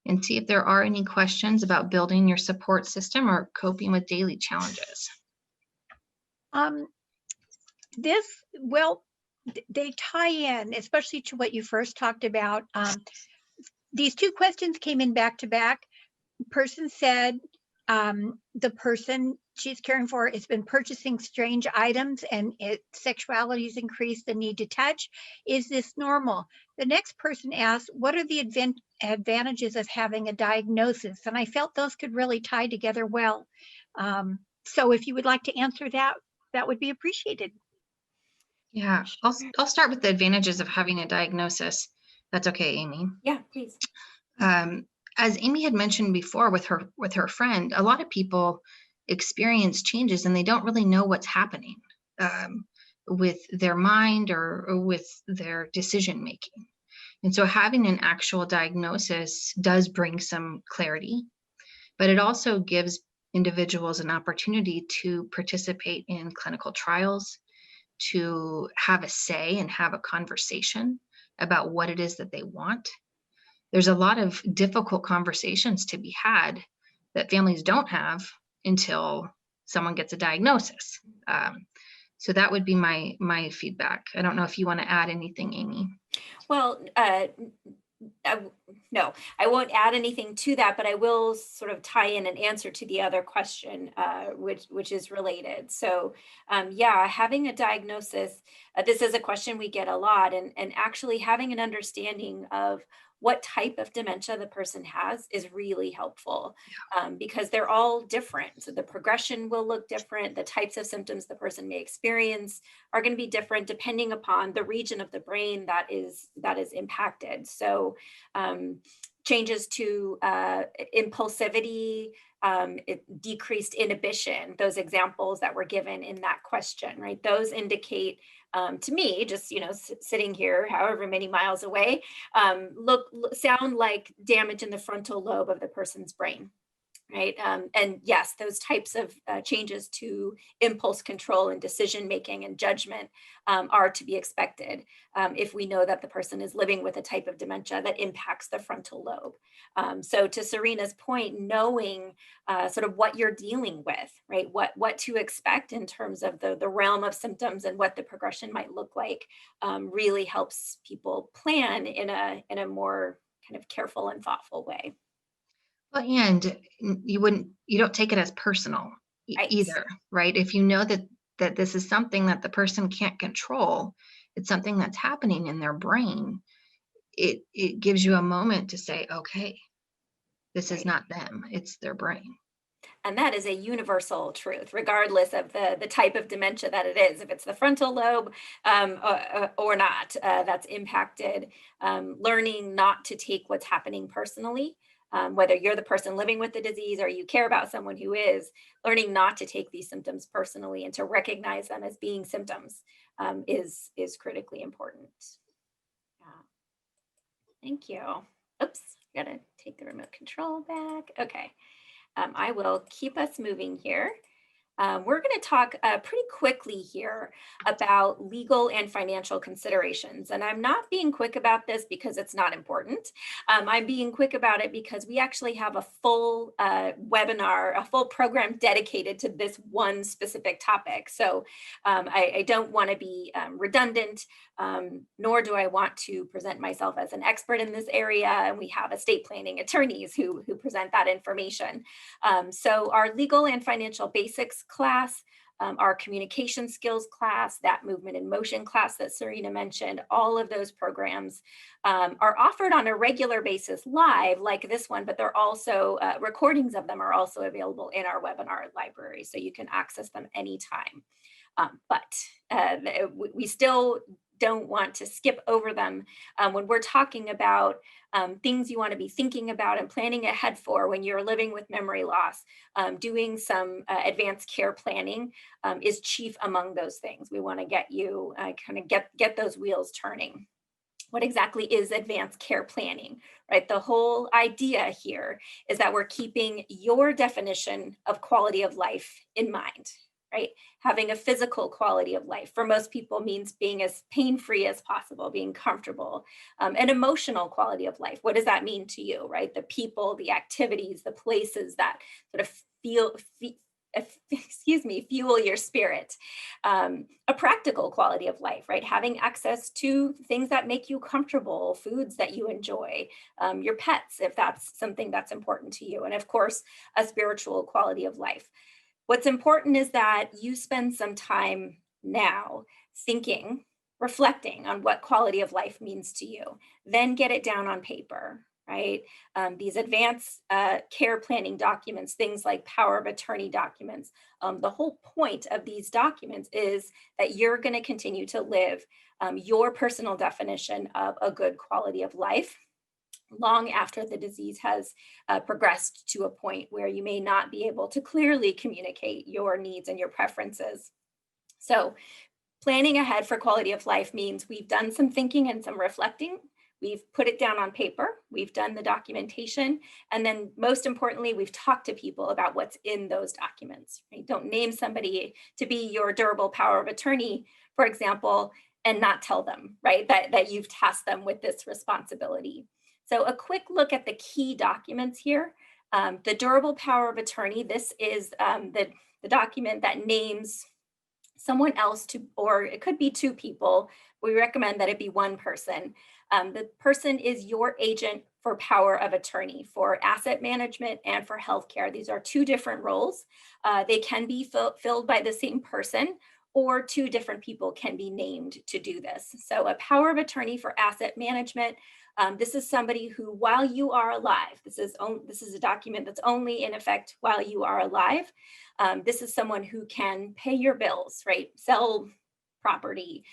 and see if there are any questions about building your support system or coping with daily challenges. They tie in, especially to what you first talked about. These two questions came in back to back. Person said the person she's caring for has been purchasing strange items and sexuality has increased the need to touch. Is this normal? The next person asked, what are the advantages of having a diagnosis? And I felt those could really tie together well. So if you would like to answer that, that would be appreciated. Yeah, I'll start with the advantages of having a diagnosis. That's okay, Amy. Yeah, please. As Amy had mentioned before with her friend, a lot of people experience changes and they don't really know what's happening with their mind or with their decision making. And so having an actual diagnosis does bring some clarity, but it also gives individuals an opportunity to participate in clinical trials, to have a say and have a conversation about what it is that they want. There's a lot of difficult conversations to be had that families don't have until someone gets a diagnosis. So that would be my feedback. I don't know if you want to add anything, Amy. Well, no, I won't add anything to that, but I will sort of tie in an answer to the other question, which is related. So yeah, having a diagnosis, this is a question we get a lot, and actually having an understanding of what type of dementia the person has is really helpful, because they're all different. So the progression will look different. The types of symptoms the person may experience are going to be different depending upon the region of the brain that is impacted. So changes to impulsivity, decreased inhibition, those examples that were given in that question, right? Those indicate to me, just sitting here, however many miles away, sound like damage in the frontal lobe of the person's brain. Right. And yes, those types of changes to impulse control and decision making and judgment are to be expected if we know that the person is living with a type of dementia that impacts the frontal lobe. So to Sarina's point, knowing sort of what you're dealing with, right, what to expect in terms of the realm of symptoms and what the progression might look like really helps people plan in a more kind of careful and thoughtful way. Well, and you don't take it as personal either, right? If you know that this is something that the person can't control, it's something that's happening in their brain, it gives you a moment to say, okay, this is not them, it's their brain. And that is a universal truth, regardless of the type of dementia that it is, if it's the frontal lobe or not, that's impacted. Learning not to take what's happening personally, whether you're the person living with the disease or you care about someone who is, learning not to take these symptoms personally and to recognize them as being symptoms is critically important. Yeah. Thank you. Oops, gotta take the remote control back. Okay. I will keep us moving here. We're going to talk pretty quickly here about legal and financial considerations. And I'm not being quick about this because it's not important. I'm being quick about it because we actually have a full webinar, a full program dedicated to this one specific topic. So I don't want to be redundant, nor do I want to present myself as an expert in this area. And we have estate planning attorneys who present that information. So our legal and financial basics class, our communication skills class, that movement and motion class that Sarina mentioned, all of those programs are offered on a regular basis live like this one, but they're also, recordings of them are also available in our webinar library, so you can access them anytime. But we still don't want to skip over them when we're talking about things you want to be thinking about and planning ahead for when you're living with memory loss. Doing some advanced care planning is chief among those things. We want to get you kind of get those wheels turning. What exactly is advanced care planning, right? The whole idea here is that we're keeping your definition of quality of life in mind, right? Having a physical quality of life for most people means being as pain-free as possible, being comfortable. An emotional quality of life, what does that mean to you, right? The people, the activities, the places that sort of fuel your spirit. A practical quality of life, right? Having access to things that make you comfortable, foods that you enjoy, your pets, if that's something that's important to you. And of course, a spiritual quality of life. What's important is that you spend some time now thinking, reflecting on what quality of life means to you, then get it down on paper, right? These advanced care planning documents, things like power of attorney documents, the whole point of these documents is that you're going to continue to live your personal definition of a good quality of life long after the disease has progressed to a point where you may not be able to clearly communicate your needs and your preferences. So planning ahead for quality of life means we've done some thinking and some reflecting. We've put it down on paper, we've done the documentation, and then most importantly, we've talked to people about what's in those documents. Right? Don't name somebody to be your durable power of attorney, for example, and not tell them, right, that you've tasked them with this responsibility. So a quick look at the key documents here. The durable power of attorney, this is the document that names someone else to, or it could be two people. We recommend that it be one person. The person is your agent for power of attorney for asset management and for healthcare. These are two different roles. They can be filled by the same person, or two different people can be named to do this. So a power of attorney for asset management, this is somebody who, while you are alive, this is a document that's only in effect while you are alive. This is someone who can pay your bills, right? Sell property,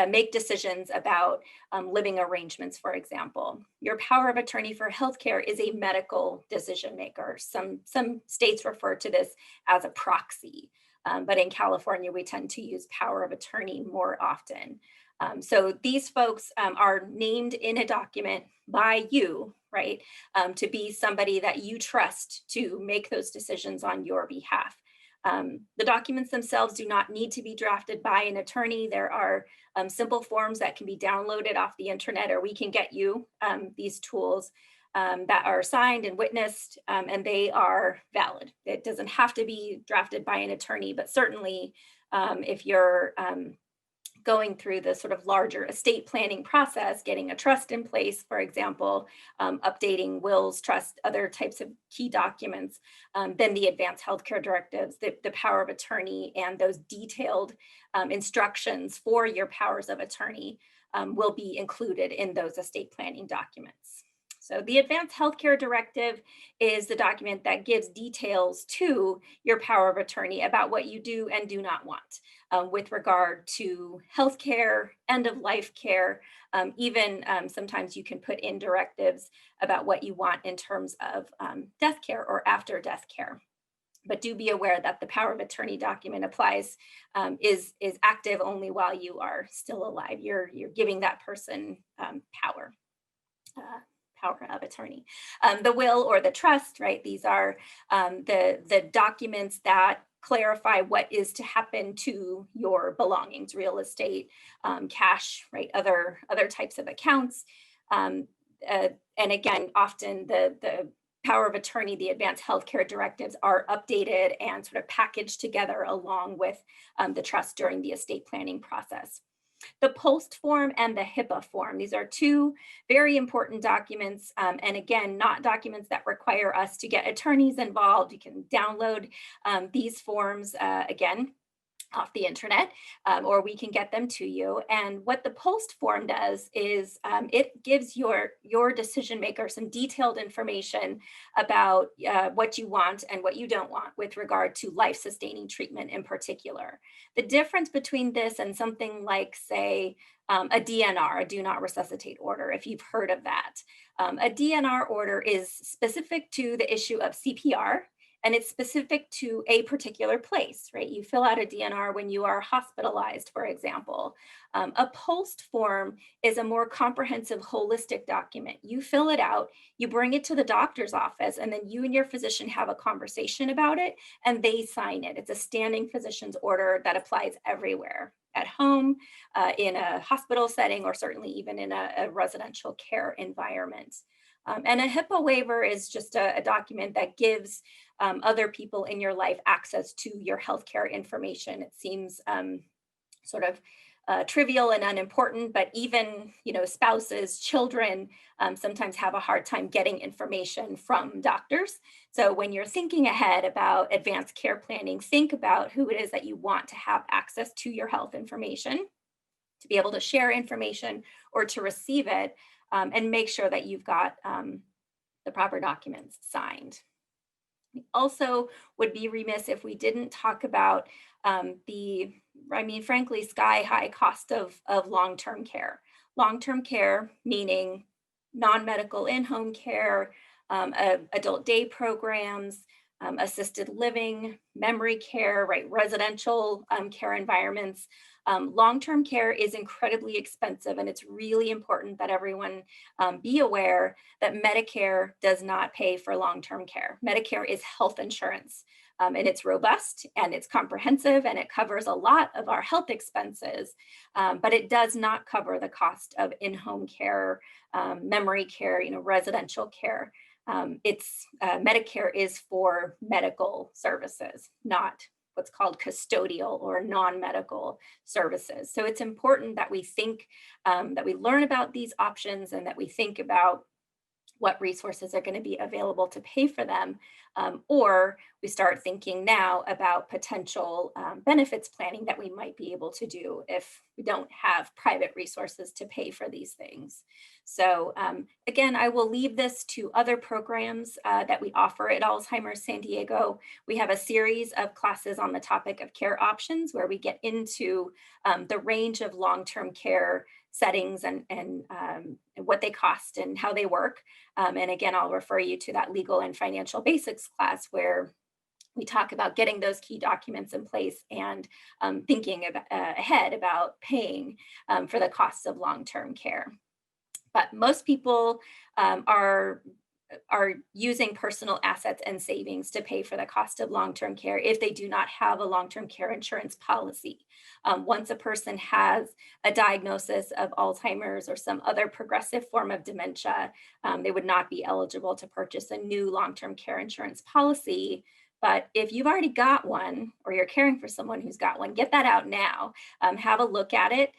make decisions about living arrangements, for example. Your power of attorney for healthcare is a medical decision maker. Some states refer to this as a proxy, but in California, we tend to use power of attorney more often. So these folks are named in a document by you, right, to be somebody that you trust to make those decisions on your behalf. The documents themselves do not need to be drafted by an attorney. There are simple forms that can be downloaded off the internet, or we can get you these tools that are signed and witnessed, and they are valid. It doesn't have to be drafted by an attorney, but certainly if you're going through the sort of larger estate planning process, getting a trust in place, for example, updating wills, trust, other types of key documents, then the advanced healthcare directives, the power of attorney, and those detailed instructions for your powers of attorney will be included in those estate planning documents. So the Advanced Healthcare Directive is the document that gives details to your power of attorney about what you do and do not want with regard to healthcare, end of life care. Even sometimes you can put in directives about what you want in terms of death care or after death care. But do be aware that the power of attorney document applies, is active only while you are still alive. You're giving that person power. Power of attorney. The will or the trust, right? These are the documents that clarify what is to happen to your belongings, real estate, cash, right? Other types of accounts. And again, often the power of attorney, the advanced healthcare directives are updated and sort of packaged together along with the trust during the estate planning process. The POST form and the Hipaa form. These are two very important documents. And again, not documents that require us to get attorneys involved. You can download these forms again off the internet, or we can get them to you. And what the POST form does is it gives your decision maker some detailed information about what you want and what you don't want with regard to life-sustaining treatment in particular. The difference between this and something like, say, a DNR, a do not resuscitate order, if you've heard of that. A DNR order is specific to the issue of CPR, and it's specific to a particular place, right? You fill out a DNR when you are hospitalized, for example. A POST form is a more comprehensive, holistic document. You fill it out, you bring it to the doctor's office, and then you and your physician have a conversation about it, and they sign it. It's a standing physician's order that applies everywhere, at home, in a hospital setting, or certainly even in a residential care environment. And a Hipaa waiver is just a document that gives other people in your life access to your healthcare information. It seems sort of trivial and unimportant, but even spouses, children sometimes have a hard time getting information from doctors. So when you're thinking ahead about advanced care planning, think about who it is that you want to have access to your health information, to be able to share information or to receive it, and make sure that you've got the proper documents signed. We also would be remiss if we didn't talk about frankly, sky-high cost of long-term care. Long-term care meaning non-medical in-home care, adult day programs, assisted living, memory care, right, residential care environments. Long-term care is incredibly expensive, and it's really important that everyone be aware that Medicare does not pay for long-term care. Medicare is health insurance, and it's robust and it's comprehensive and it covers a lot of our health expenses, but it does not cover the cost of in-home care, memory care, residential care. Medicare is for medical services, not what's called custodial or non-medical services. So it's important that we think, that we learn about these options and that we think about what resources are going to be available to pay for them, or we start thinking now about potential benefits planning that we might be able to do if we don't have private resources to pay for these things. So again, I will leave this to other programs that we offer at Alzheimer's San Diego. We have a series of classes on the topic of care options where we get into the range of long-term care settings and what they cost and how they work. And again, I'll refer you to that legal and financial basics class where we talk about getting those key documents in place and thinking ahead about paying for the costs of long-term care. But most people are using personal assets and savings to pay for the cost of long-term care if they do not have a long-term care insurance policy. Once a person has a diagnosis of Alzheimer's or some other progressive form of dementia, they would not be eligible to purchase a new long-term care insurance policy. But if you've already got one or you're caring for someone who's got one, get that out now. Have a look at it.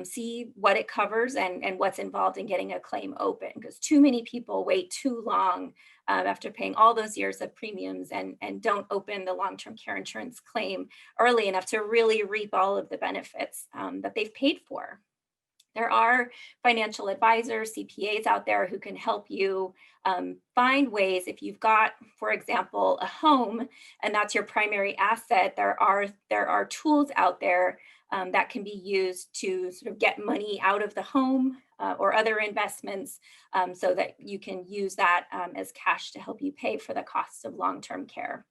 See what it covers and what's involved in getting a claim open, because too many people wait too long after paying all those years of premiums and don't open the long-term care insurance claim early enough to really reap all of the benefits that they've paid for. There are financial advisors, CPAs out there who can help you find ways. If you've got, for example, a home and that's your primary asset, there are tools out there that can be used to sort of get money out of the home or other investments so that you can use that as cash to help you pay for the costs of long-term care.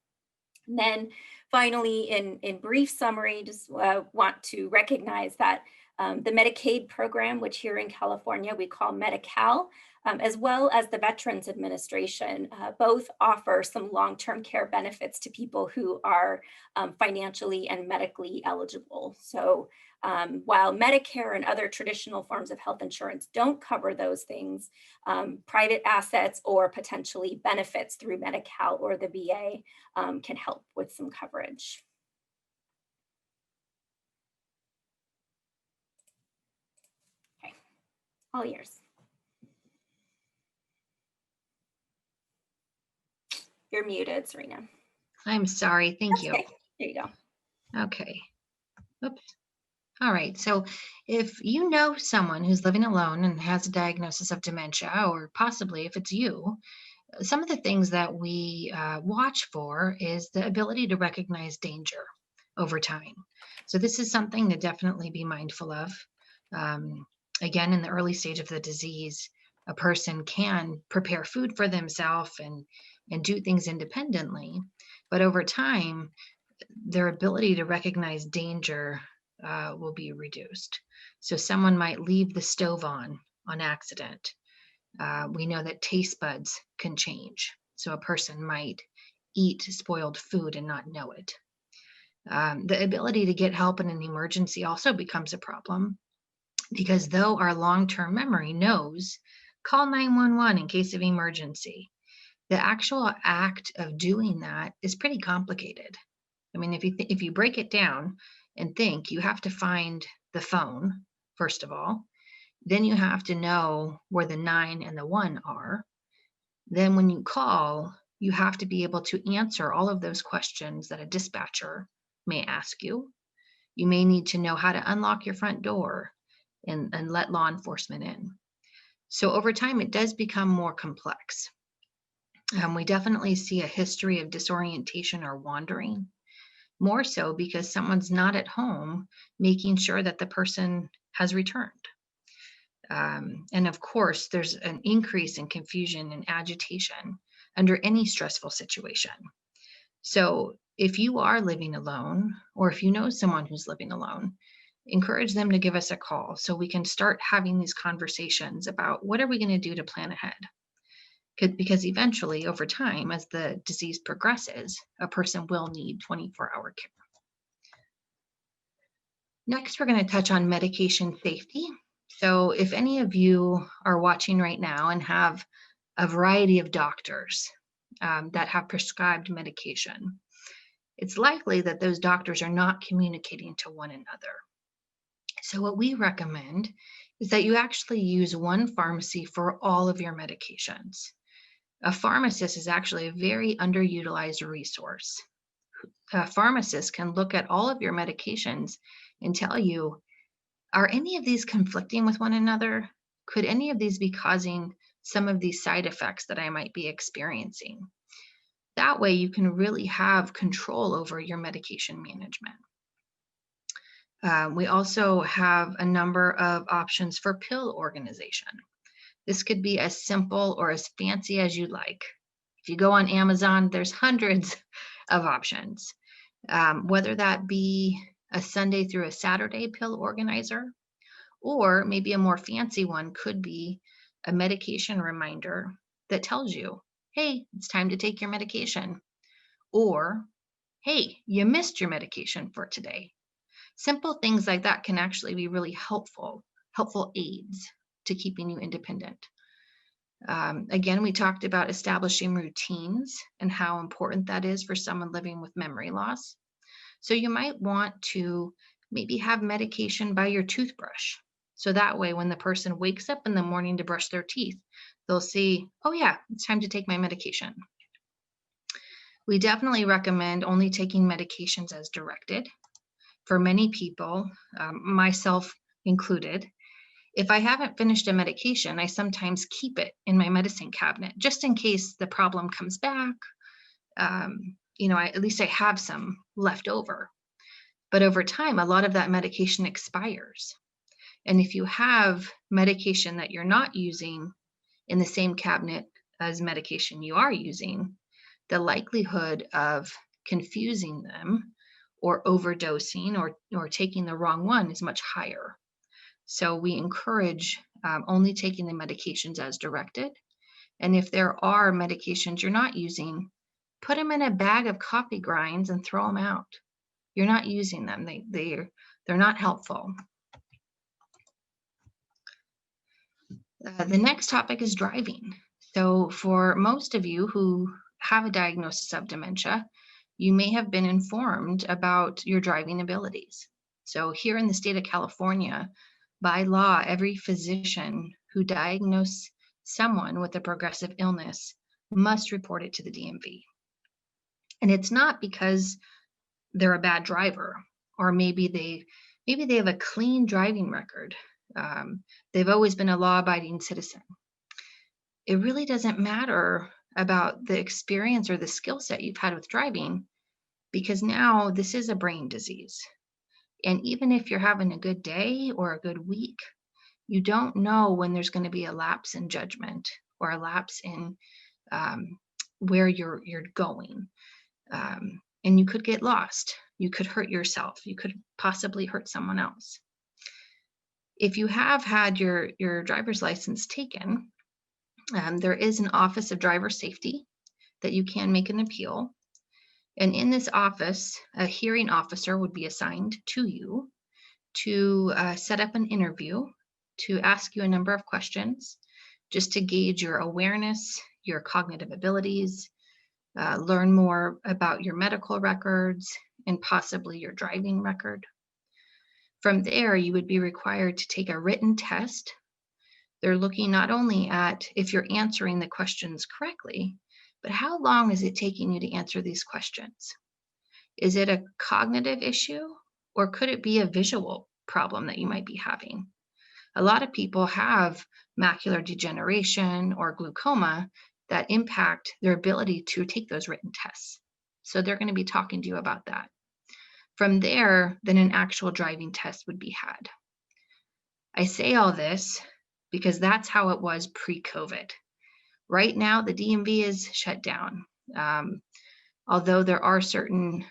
And then finally, in brief summary, just want to recognize that the Medicaid program, which here in California we call Medi-Cal, as well as the Veterans Administration, both offer some long-term care benefits to people who are financially and medically eligible. So while Medicare and other traditional forms of health insurance don't cover those things, private assets or potentially benefits through Medi-Cal or the VA can help with some coverage. Okay, all yours. You're muted, Sarina. I'm sorry. Thank you. Okay, there you go. Okay. Oops. All right. So if you know someone who's living alone and has a diagnosis of dementia, or possibly if it's you, some of the things that we watch for is the ability to recognize danger over time. So this is something to definitely be mindful of. Again, in the early stage of the disease, a person can prepare food for themselves and do things independently, but over time, their ability to recognize danger will be reduced. So someone might leave the stove on accident. We know that taste buds can change. So a person might eat spoiled food and not know it. The ability to get help in an emergency also becomes a problem, because though our long-term memory knows, call 911 in case of emergency, the actual act of doing that is pretty complicated. I mean, if you break it down and think, you have to find the phone, first of all. Then you have to know where the 9 and the 1 are. Then when you call, you have to be able to answer all of those questions that a dispatcher may ask you. You may need to know how to unlock your front door and let law enforcement in. So over time, it does become more complex. We definitely see a history of disorientation or wandering, more so because someone's not at home making sure that the person has returned. And of course, there's an increase in confusion and agitation under any stressful situation. So if you are living alone, or if you know someone who's living alone, encourage them to give us a call so we can start having these conversations about what are we going to do to plan ahead. Because eventually, over time, as the disease progresses, a person will need 24-hour care. Next, we're going to touch on medication safety. So if any of you are watching right now and have a variety of doctors that have prescribed medication, it's likely that those doctors are not communicating to one another. So what we recommend is that you actually use one pharmacy for all of your medications. A pharmacist is actually a very underutilized resource. A pharmacist can look at all of your medications and tell you, are any of these conflicting with one another? Could any of these be causing some of these side effects that I might be experiencing? That way you can really have control over your medication management. We also have a number of options for pill organization. This could be as simple or as fancy as you like. If you go on Amazon, there's hundreds of options, whether that be a Sunday through a Saturday pill organizer, or maybe a more fancy one could be a medication reminder that tells you, hey, it's time to take your medication, or hey, you missed your medication for today. Simple things like that can actually be really helpful aids to keeping you independent. Again, we talked about establishing routines and how important that is for someone living with memory loss. So you might want to maybe have medication by your toothbrush. So that way, when the person wakes up in the morning to brush their teeth, they'll see, oh yeah, it's time to take my medication. We definitely recommend only taking medications as directed. For many people, myself included, If I haven't finished a medication, I sometimes keep it in my medicine cabinet just in case the problem comes back. At least I have some left over. But over time, a lot of that medication expires. And if you have medication that you're not using in the same cabinet as medication you are using, the likelihood of confusing them or overdosing or taking the wrong one is much higher. So we encourage only taking the medications as directed. And if there are medications you're not using, put them in a bag of coffee grinds and throw them out. You're not using them. They're not helpful. The next topic is driving. So for most of you who have a diagnosis of dementia, you may have been informed about your driving abilities. So here in the state of California, by law, every physician who diagnoses someone with a progressive illness must report it to the DMV. And it's not because they're a bad driver, or maybe they have a clean driving record. They've always been a law-abiding citizen. It really doesn't matter about the experience or the skill set you've had with driving, because now this is a brain disease. And even if you're having a good day or a good week, you don't know when there's going to be a lapse in judgment or a lapse in where you're going. And you could get lost. You could hurt yourself. You could possibly hurt someone else. If you have had your driver's license taken, there is an Office of Driver Safety that you can make an appeal. And in this office, a hearing officer would be assigned to you to set up an interview, to ask you a number of questions, just to gauge your awareness, your cognitive abilities, learn more about your medical records, and possibly your driving record. From there, you would be required to take a written test. They're looking not only at if you're answering the questions correctly, but how long is it taking you to answer these questions? Is it a cognitive issue, or could it be a visual problem that you might be having? A lot of people have macular degeneration or glaucoma that impact their ability to take those written tests. So they're going to be talking to you about that. From there, then an actual driving test would be had. I say all this because that's how it was pre-COVID. Right now, the DMV is shut down. Although there are certain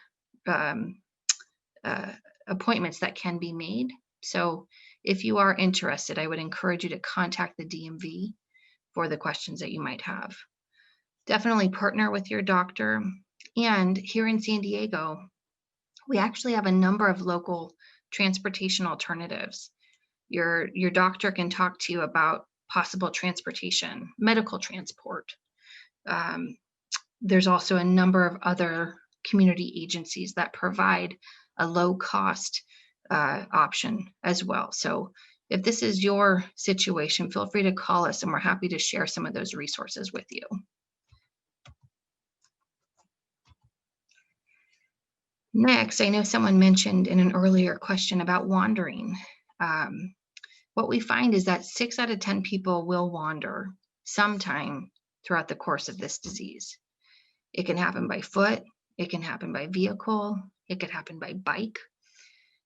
appointments that can be made. So if you are interested, I would encourage you to contact the DMV for the questions that you might have. Definitely partner with your doctor. And here in San Diego, we actually have a number of local transportation alternatives. Your doctor can talk to you about possible transportation, medical transport. There's also a number of other community agencies that provide a low cost option as well. So if this is your situation, feel free to call us and we're happy to share some of those resources with you. Next, I know someone mentioned in an earlier question about wandering. What we find is that 6 out of 10 people will wander sometime throughout the course of this disease. It can happen by foot, it can happen by vehicle, it could happen by bike.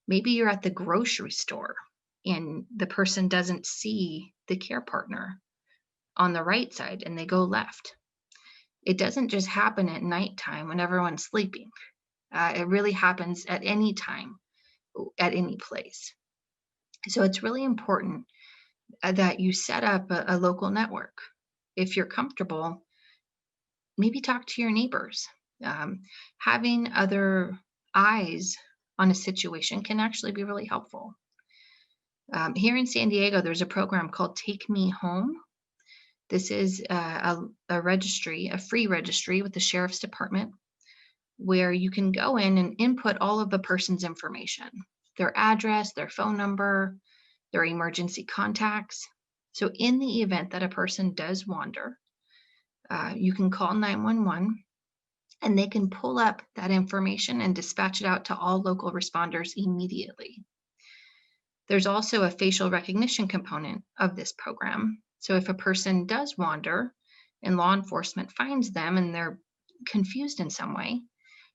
Maybe you're at the grocery store and the person doesn't see the care partner on the right side and they go left. It doesn't just happen at nighttime when everyone's sleeping. It really happens at any time, at any place. So it's really important that you set up a local network. If you're comfortable, maybe talk to your neighbors. Having other eyes on a situation can actually be really helpful. Here in San Diego, there's a program called Take Me Home. This is a registry, a free registry with the Sheriff's Department, where you can go in and input all of the person's information, their address, their phone number, their emergency contacts. So in the event that a person does wander, you can call 911 and they can pull up that information and dispatch it out to all local responders immediately. There's also a facial recognition component of this program. So if a person does wander and law enforcement finds them and they're confused in some way,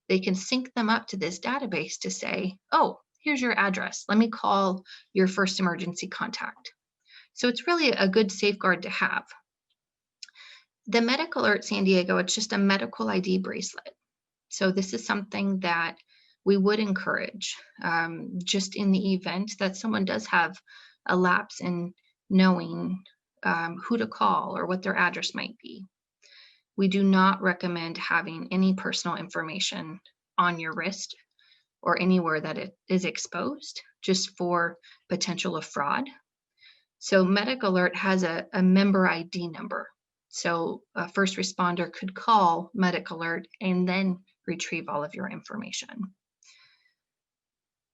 they can sync them up to this database to say, oh, here's your address. Let me call your first emergency contact. So it's really a good safeguard to have. The Medical Alert San Diego, it's just a medical ID bracelet. So this is something that we would encourage just in the event that someone does have a lapse in knowing who to call or what their address might be. We do not recommend having any personal information on your wrist or anywhere that it is exposed, just for potential of fraud. So Medical Alert has a member ID number. So a first responder could call Medical Alert and then retrieve all of your information.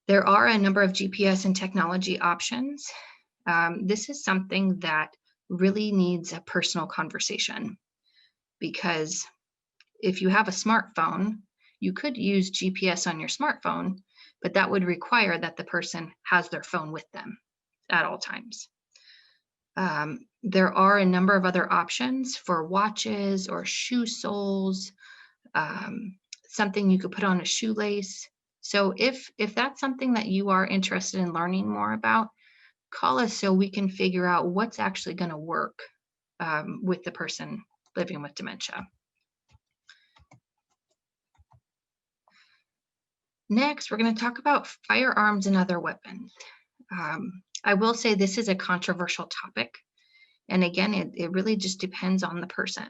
There are a number of GPS and technology options. This is something that really needs a personal conversation, because if you have a smartphone, you could use GPS on your smartphone, but that would require that the person has their phone with them at all times. There are a number of other options for watches or shoe soles, something you could put on a shoelace. So if that's something that you are interested in learning more about, call us so we can figure out what's actually going to work with the person living with dementia. Next, we're going to talk about firearms and other weapons. I will say this is a controversial topic. And again, it really just depends on the person.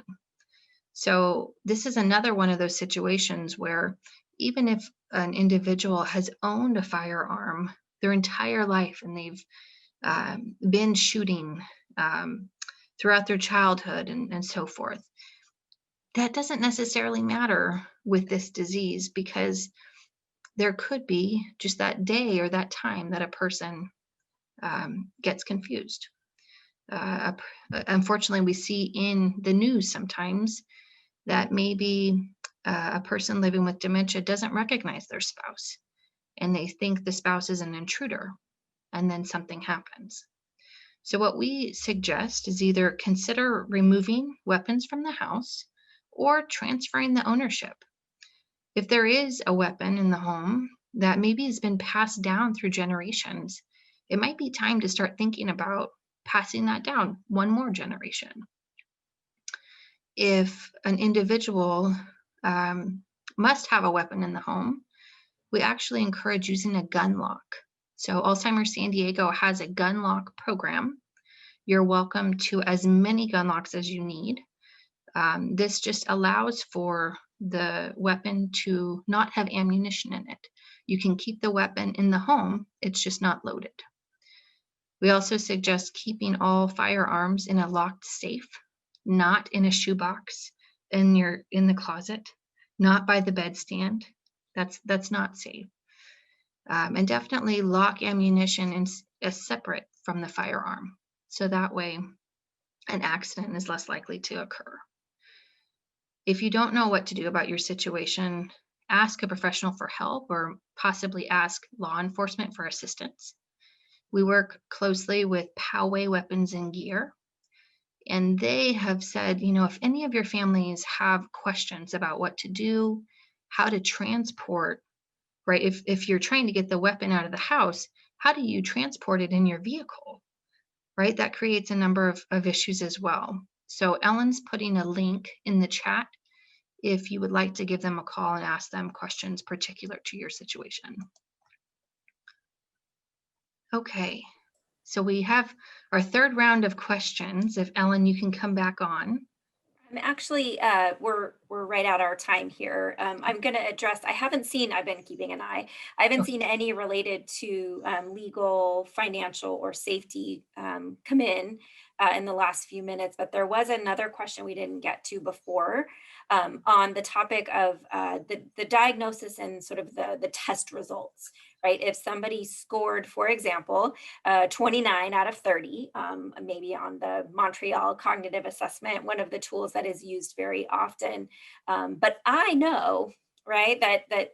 So this is another one of those situations where even if an individual has owned a firearm their entire life and they've been shooting throughout their childhood and so forth, that doesn't necessarily matter with this disease, because there could be just that day or that time that a person gets confused. Unfortunately, we see in the news sometimes that maybe a person living with dementia doesn't recognize their spouse and they think the spouse is an intruder, and then something happens. So what we suggest is either consider removing weapons from the house or transferring the ownership. If there is a weapon in the home that maybe has been passed down through generations, it might be time to start thinking about passing that down one more generation. If an individual must have a weapon in the home, we actually encourage using a gun lock. So Alzheimer's San Diego has a gun lock program. You're welcome to as many gun locks as you need. This just allows for the weapon to not have ammunition in it. You can keep the weapon in the home, it's just not loaded. We also suggest keeping all firearms in a locked safe, not in a shoebox in the closet, not by the bedstand. That's not safe. And definitely lock ammunition as separate from the firearm, so that way an accident is less likely to occur. If you don't know what to do about your situation, ask a professional for help or possibly ask law enforcement for assistance. We work closely with Poway Weapons and Gear, and they have said, if any of your families have questions about what to do, how to transport, right? If you're trying to get the weapon out of the house, how do you transport it in your vehicle, right? That creates a number of issues as well. So Ellen's putting a link in the chat if you would like to give them a call and ask them questions particular to your situation. Okay, so we have our third round of questions. If Ellen, you can come back on. Actually, we're right at our time here. I'm going to address, I've been keeping an eye. I haven't seen any related to legal, financial, or safety come in the last few minutes, but there was another question we didn't get to before on the topic of the diagnosis and sort of the test results, right? If somebody scored, for example, 29 out of 30, maybe on the Montreal Cognitive Assessment, one of the tools that is used very often. But I know, right, that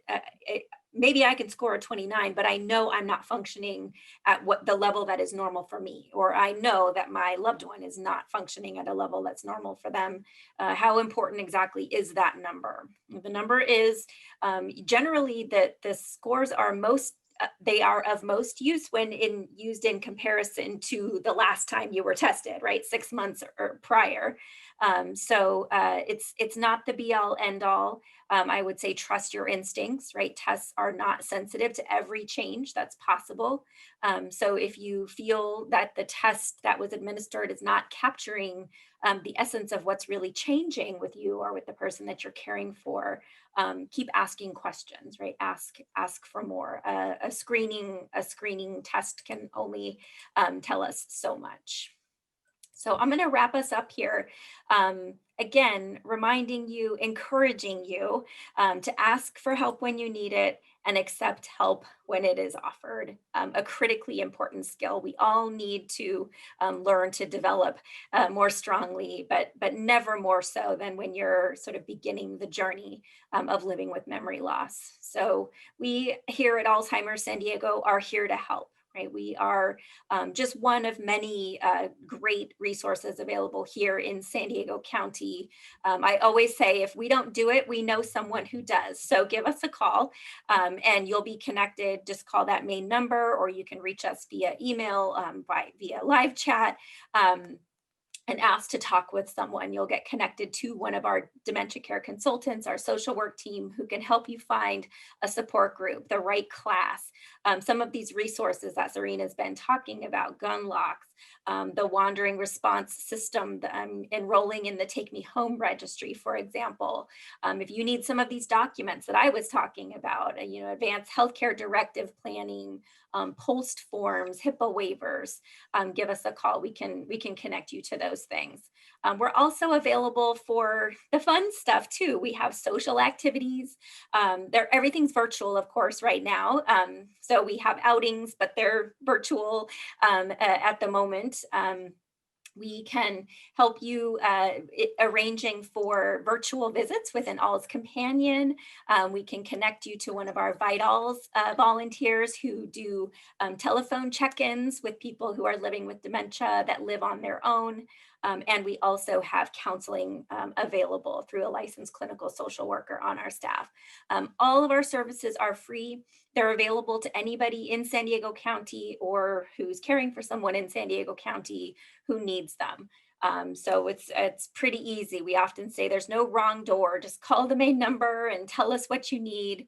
maybe I can score a 29, but I know I'm not functioning at what the level that is normal for me, or I know that my loved one is not functioning at a level that's normal for them. How important exactly is that number? The number is generally that the scores are they are of most use when used in comparison to the last time you were tested, right? 6 months or prior. So it's not the be all end all. I would say trust your instincts, right? Tests are not sensitive to every change that's possible. So if you feel that the test that was administered is not capturing the essence of what's really changing with you or with the person that you're caring for, keep asking questions, right? Ask for more. A screening test can only tell us so much. So I'm going to wrap us up here. Again, reminding you, encouraging you to ask for help when you need it and accept help when it is offered. A critically important skill we all need to learn to develop more strongly, but never more so than when you're sort of beginning the journey of living with memory loss. So we here at Alzheimer's San Diego are here to help. Right, we are just one of many great resources available here in San Diego County. I always say, if we don't do it, we know someone who does. So give us a call and you'll be connected. Just call that main number, or you can reach us via email, via live chat. And ask to talk with someone. You'll get connected to one of our dementia care consultants, our social work team, who can help you find a support group, the right class. Some of these resources that Sarina's been talking about, gun locks, the wandering response system, enrolling in the Take Me Home registry, for example. If you need some of these documents that I was talking about, advanced healthcare directive planning, post forms, Hipaa waivers, give us a call. We can connect you to those things. We're also available for the fun stuff too. We have social activities. Everything's virtual, of course, right now. So we have outings, but they're virtual at the moment. We can help you arranging for virtual visits with an ALS companion. We can connect you to one of our Vitals volunteers who do telephone check-ins with people who are living with dementia that live on their own. And we also have counseling available through a licensed clinical social worker on our staff. All of our services are free. They're available to anybody in San Diego County or who's caring for someone in San Diego County who needs them. So it's pretty easy. We often say there's no wrong door. Just call the main number and tell us what you need,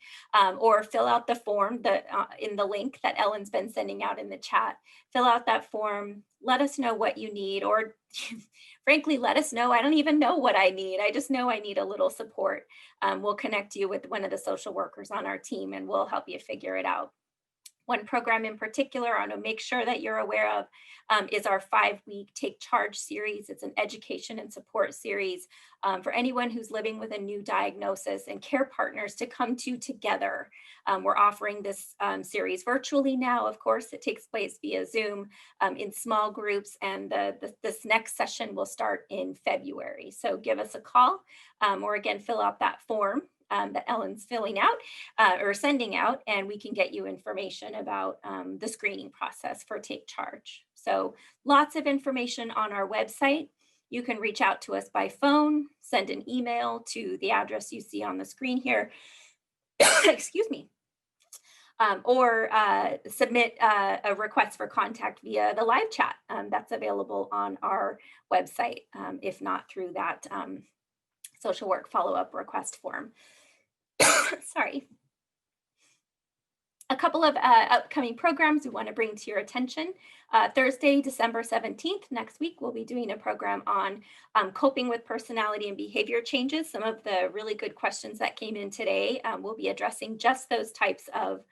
or fill out the form that in the link that Ellen's been sending out in the chat. Fill out that form. Let us know what you need, or frankly, let us know. I don't even know what I need. I just know I need a little support. We'll connect you with one of the social workers on our team and we'll help you figure it out. One program in particular I want to make sure that you're aware of is our 5-week Take Charge series. It's an education and support series for anyone who's living with a new diagnosis and care partners to come to together. We're offering this series virtually now. Of course, it takes place via Zoom in small groups, and this next session will start in February. So give us a call or again, fill out that form that Ellen's filling out or sending out, and we can get you information about the screening process for Take Charge. So lots of information on our website. You can reach out to us by phone, send an email to the address you see on the screen here, excuse me, or submit a request for contact via the live chat that's available on our website, if not through that social work follow-up request form. Sorry. A couple of upcoming programs we want to bring to your attention. Thursday, December 17th, next week, we'll be doing a program on coping with personality and behavior changes. Some of the really good questions that came in today, we'll be addressing just those types of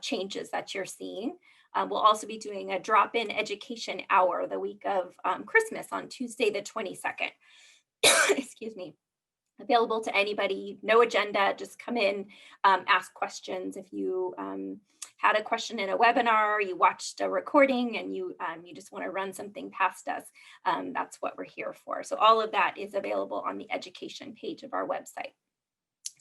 changes that you're seeing. We'll also be doing a drop-in education hour the week of Christmas on Tuesday, the 22nd. Excuse me. Available to anybody, no agenda, just come in, ask questions. If you had a question in a webinar, you watched a recording and you just want to run something past us, that's what we're here for. So all of that is available on the education page of our website.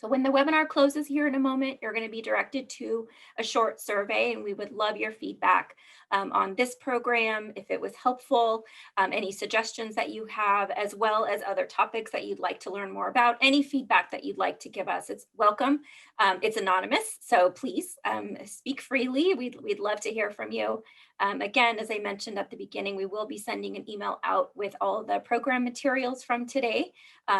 So when the webinar closes here in a moment, you're going to be directed to a short survey, and we would love your feedback on this program, if it was helpful, any suggestions that you have, as well as other topics that you'd like to learn more about. Any feedback that you'd like to give us, it's welcome. It's anonymous, so please speak freely. We'd love to hear from you. Again, as I mentioned at the beginning, we will be sending an email out with all of the program materials from today,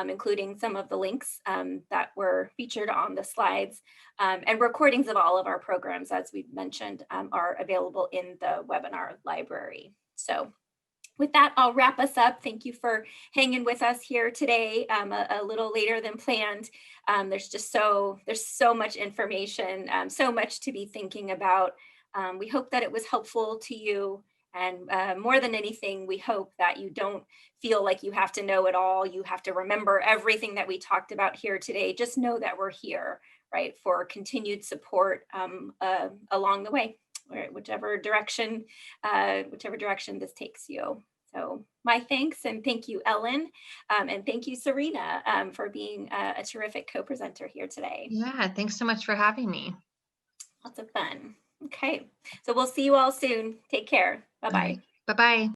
including some of the links that were featured on the slides, and recordings of all of our programs, as we've mentioned, are available in the webinar library. So with that, I'll wrap us up. Thank you for hanging with us here today, a little later than planned. There's so much information, so much to be thinking about. We hope that it was helpful to you. And more than anything, we hope that you don't feel like you have to know it all. You have to remember everything that we talked about here today. Just know that we're here, right, for continued support along the way, or whichever direction this takes you. So my thanks, and thank you, Ellen, and thank you, Sarina, for being a terrific co-presenter here today. Yeah, thanks so much for having me. Lots of fun. Okay, so we'll see you all soon. Take care. Bye-bye. Bye-bye.